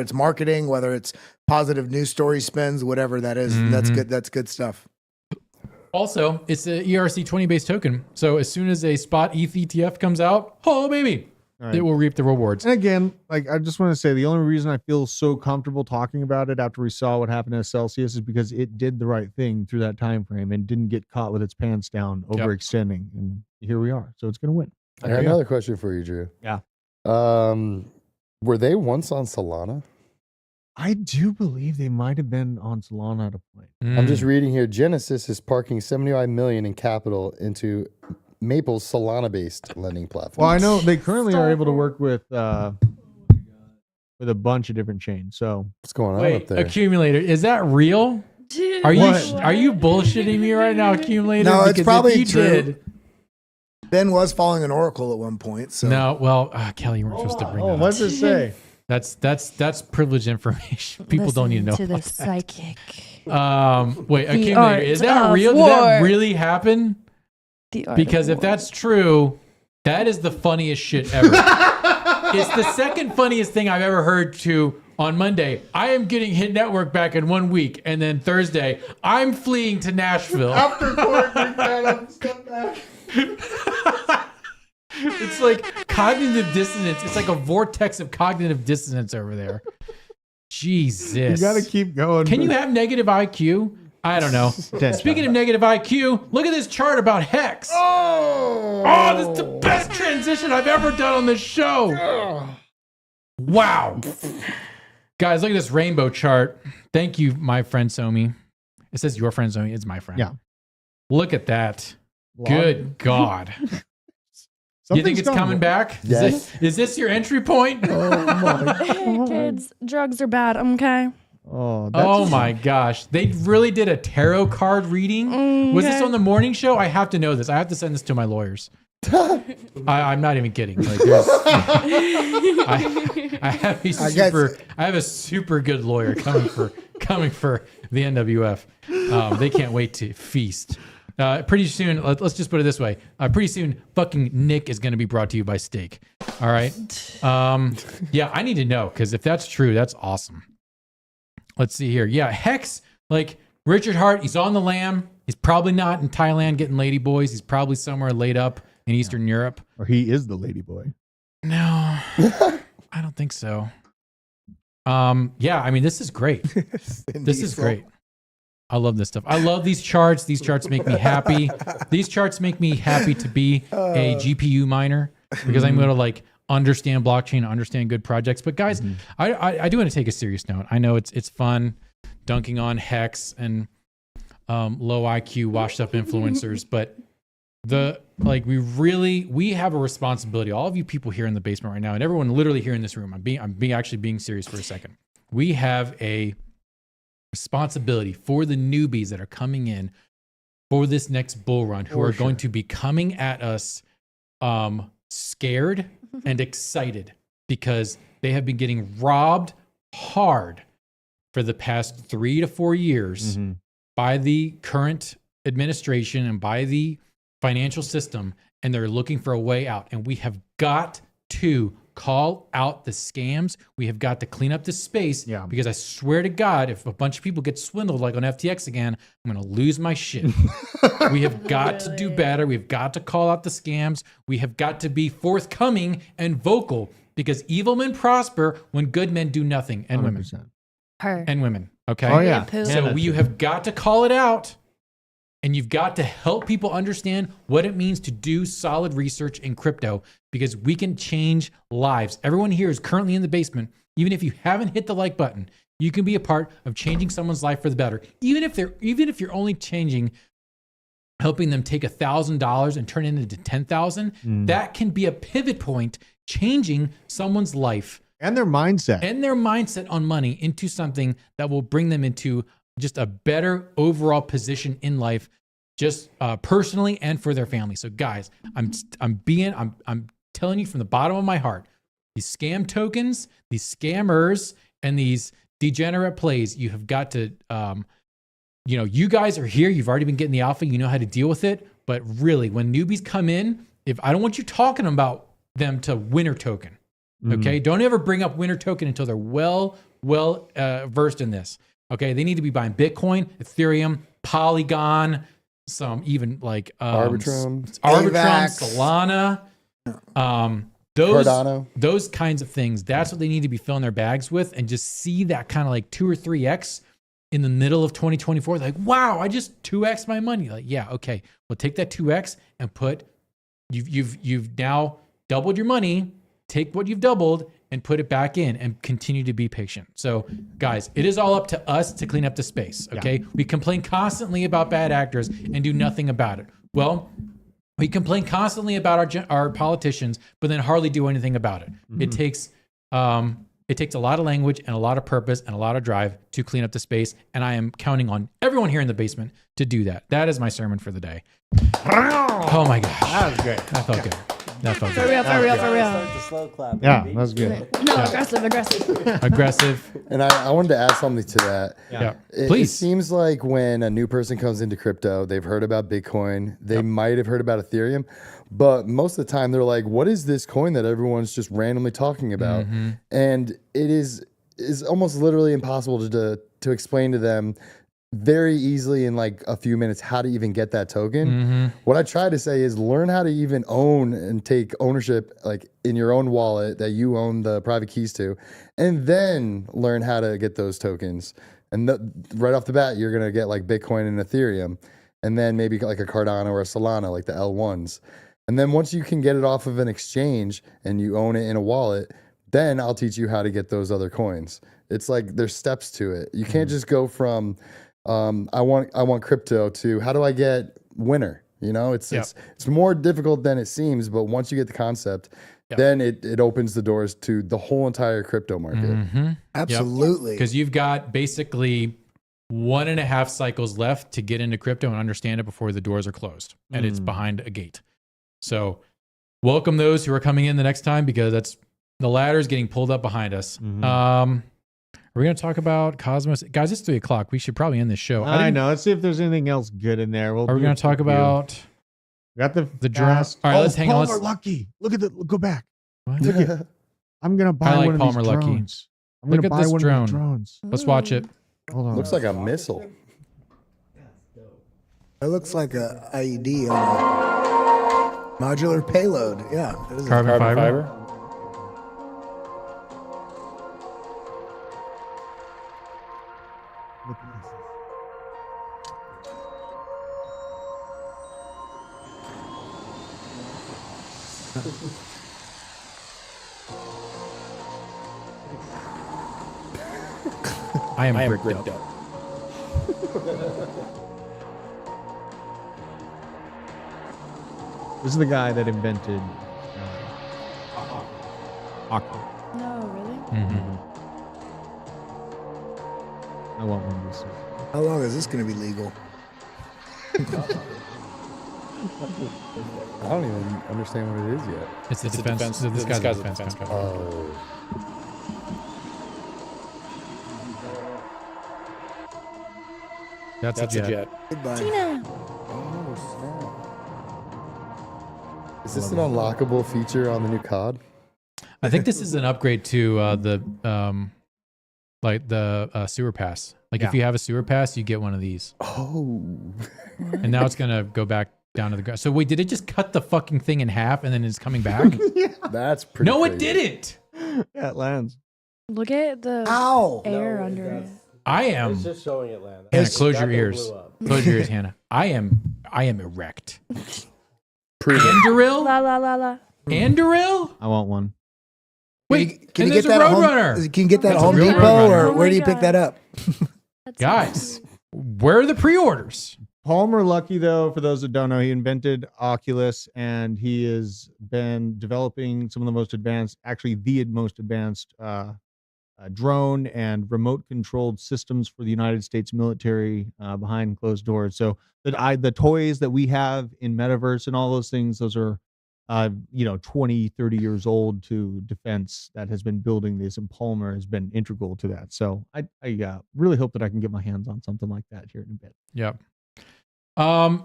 it's marketing, whether it's positive news story spins, whatever that is, that's good. That's good stuff. Also, it's an ERC20 based token. So as soon as a spot ETH ETF comes out, oh baby, Right. it will reap the rewards. And again, like I just want to say, the only reason I feel so comfortable talking about it after we saw what happened to Celsius is because it did the right thing through that time frame and didn't get caught with its pants down, overextending, and here we are. So it's going to win. I have another question for you, Drew. Yeah. Were they once on Solana? I do believe they might have been on Solana at a point. I'm just reading here. Genesis is parking $75 million in capital into Maple's Solana-based lending platform. Well, I know they currently are able to work with a bunch of different chains. So What's going on Wait, up there? accumulator, is that real? Are you bullshitting me right now, accumulator? No, it's Because probably if you true. did. Ben was following an oracle at one point. So No, well, Kelly, you weren't supposed to bring that up. what does it say? That's privileged information. People don't need to know. To the about that. psychic. Wait, The accumulator, is art that of real? Did that war. really happen? The art Because of if war. that's true, that is the funniest shit ever. It's the second funniest thing I've ever heard on Monday. I am getting Hit Network back in 1 week. And then Thursday, I'm fleeing to Nashville. It's like cognitive dissonance. It's like a vortex of cognitive dissonance over there. Jesus. You got to keep going. Can you have negative IQ? I don't know. Speaking of negative IQ, look at this chart about Hex. Oh, this is the best transition I've ever done on this show. Wow. Guys, look at this rainbow chart. Thank you, my friend Somi. It says your friend Somi. It's my friend. Yeah. Look at that. Good God. You think it's coming back? Yes. Is this your entry point? Oh my! Kids, drugs are bad. Okay. Oh, My gosh. They really did a tarot card reading? Was this on the morning show? I have to know this. I have to send this to my lawyers. I'm not even kidding. Like, I have a super good lawyer coming for the NWF. They can't wait to feast. Pretty soon, let's just put it this way. Pretty soon, fucking Nick is going to be brought to you by Steak. All right. Yeah, I need to know because if that's true, that's awesome. Let's see here. Yeah, Hex, like Richard Hart, he's on the lam. He's probably not in Thailand getting lady boys. He's probably somewhere laid up in Eastern Europe. Or he is the lady boy. No, I don't think so. Yeah, I mean, this is great. This is great. I love this stuff. I love these charts. These charts make me happy. These charts make me happy to be a GPU miner because I'm going to like understand blockchain, understand good projects. But guys, I do want to take a serious note. I know it's fun dunking on Hex and low IQ washed up influencers, but we have a responsibility. All of you people here in the basement right now, and everyone literally here in this room, I'm actually being serious for a second. We have a responsibility for the newbies that are coming in for this next bull run, who are going to be coming at us scared and excited because they have been getting robbed hard for the past 3 to 4 years by the current administration and by the financial system, and they're looking for a way out. And we have got to call out the scams. We have got to clean up this space because I swear to God, if a bunch of people get swindled like on FTX again, I'm going to lose my shit. We have got to do better. We've got to call out the scams. We have got to be forthcoming and vocal because evil men prosper when good men do nothing, and 100%. women. And women. Okay. Oh yeah. So you have got to call it out. And you've got to help people understand what it means to do solid research in crypto because we can change lives. Everyone here is currently in the basement. Even if you haven't hit the like button, you can be a part of changing someone's life for the better. Even if you're only helping them take $1,000 and turn it into 10,000, that can be a pivot point, changing someone's life and their mindset on money into something that will bring them into just a better overall position in life, just personally and for their family. So guys, I'm telling you from the bottom of my heart, these scam tokens, these scammers, and these degenerate plays, you have got to, you guys are here. You've already been getting the alpha. You know how to deal with it. But really, when newbies come in, I don't want you talking about them to winner token. Okay. Don't ever bring up winner token until they're well versed in this. Okay, they need to be buying Bitcoin, Ethereum, Polygon, some even like Arbitrum, Solana, Cardano. Those kinds of things. That's what they need to be filling their bags with, and just see that kind of like 2 or 3x in the middle of 2024. Like, wow, I just 2x my money. Like, yeah, okay, well, take that 2x and put you've now doubled your money. Take what you've doubled and put it back in and continue to be patient. So guys, it is all up to us to clean up the space. Okay. Yeah. We complain constantly about bad actors and do nothing about it. Well, we complain constantly about our politicians, but then hardly do anything about it. It takes a lot of language and a lot of purpose and a lot of drive to clean up the space. And I am counting on everyone here in the basement to do that. That is my sermon for the day. Oh my gosh. That was great. That felt good. That felt For good. real. Start the slow clap. Yeah, baby. that was good. No, aggressive. Aggressive. And I wanted to add something to that. Yeah. It Please. seems like when a new person comes into crypto, they've heard about Bitcoin. They might have heard about Ethereum, but most of the time they're like, what is this coin that everyone's just randomly talking about? And it is almost literally impossible to explain to them very easily in like a few minutes how to even get that token. What I try to say is learn how to even own and take ownership like in your own wallet that you own the private keys to, and then learn how to get those tokens. And right off the bat, you're going to get like Bitcoin and Ethereum, and then maybe like a Cardano or a Solana, like the L1s. And then once you can get it off of an exchange and you own it in a wallet, then I'll teach you how to get those other coins. It's like there's steps to it. You can't just go from I want crypto to how do I get winner? You know, it's more difficult than it seems, but once you get the concept, then it opens the doors to the whole entire crypto market. Absolutely. Because you've got basically 1.5 cycles left to get into crypto and understand it before the doors are closed and it's behind a gate. So welcome those who are coming in the next time because the ladder is getting pulled up behind us. Are we going to talk about Cosmos? Guys, it's 3 o'clock. We should probably end this show. I know. Let's see if there's anything else good in there. Are we going to talk about got the drone? All right, let's hang on. Palmer Lucky. Look at the. Go back. What? Look at. I'm gonna buy I like one of Palmer these Lucky. drones. I'm Look gonna at buy this one drone. of the drones. Let's watch it. Hold on. Looks like a missile. It looks like a IED on a modular payload. Yeah. It is Carbon fiber. Look at this. I am bricked up. This is the guy that invented Aqua. No, really? Mm-hmm. I want one of these. How long is this going to be legal? I don't even understand what it is yet. It's the defense. This guy's a defense guy. Oh. That's a jet. Goodbye. Tina. Oh, snap. Is this an unlockable feature on the new COD? I think this is an upgrade to the sewer pass. Like if you have a sewer pass, you get one of these. Oh. And now it's gonna go back down to the ground. So wait, did it just cut the fucking thing in half and then it's coming back? That's pretty No, crazy. it didn't. Yeah, it lands. Look at the Ow! air under it. I am. It's just showing it land. Hannah, close your That thing ears. blew up. Close your ears, Hannah. I am erect. Pretty Anduril? La la la la. Anduril? I want one. Wait, Can and you there's get that a at Home? Roadrunner. Can you get that at That's a Home real Depot, Roadrunner. or Oh where my do you pick God. that up? That's Guys, where are the pre-orders? Palmer Lucky, though, for those that don't know, he invented Oculus, and he has been developing some of the most advanced, actually the most advanced drone and remote-controlled systems for the United States military behind closed doors. So the toys that we have in Metaverse and all those things, those are 20, 30 years old to defense that has been building this, and Palmer has been integral to that. So I really hope that I can get my hands on something like that here in a bit. Yep.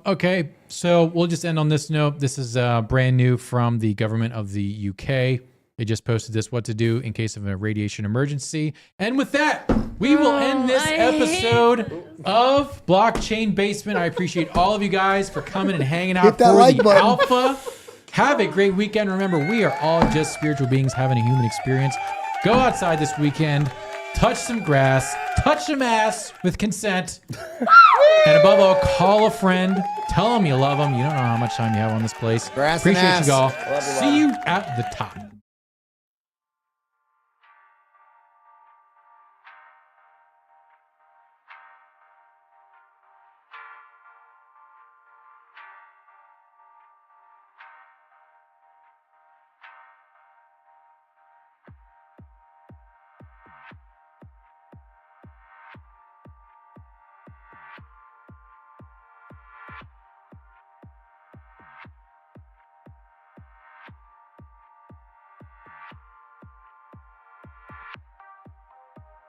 Okay, so we'll just end on this note. This is brand new from the government of the UK. They just posted this, what to do in case of a radiation emergency. And with that, we will end this episode of Blockchain Basement. I appreciate all of you guys for coming and hanging out Hit that for like the button. alpha. Have a great weekend. Remember, we are all just spiritual beings having a human experience. Go outside this weekend, touch some grass, touch some ass with consent. And above all, call a friend. Tell them you love them. You don't know how much time you have on this place. Grass and Appreciate ass. you all. See you at the top.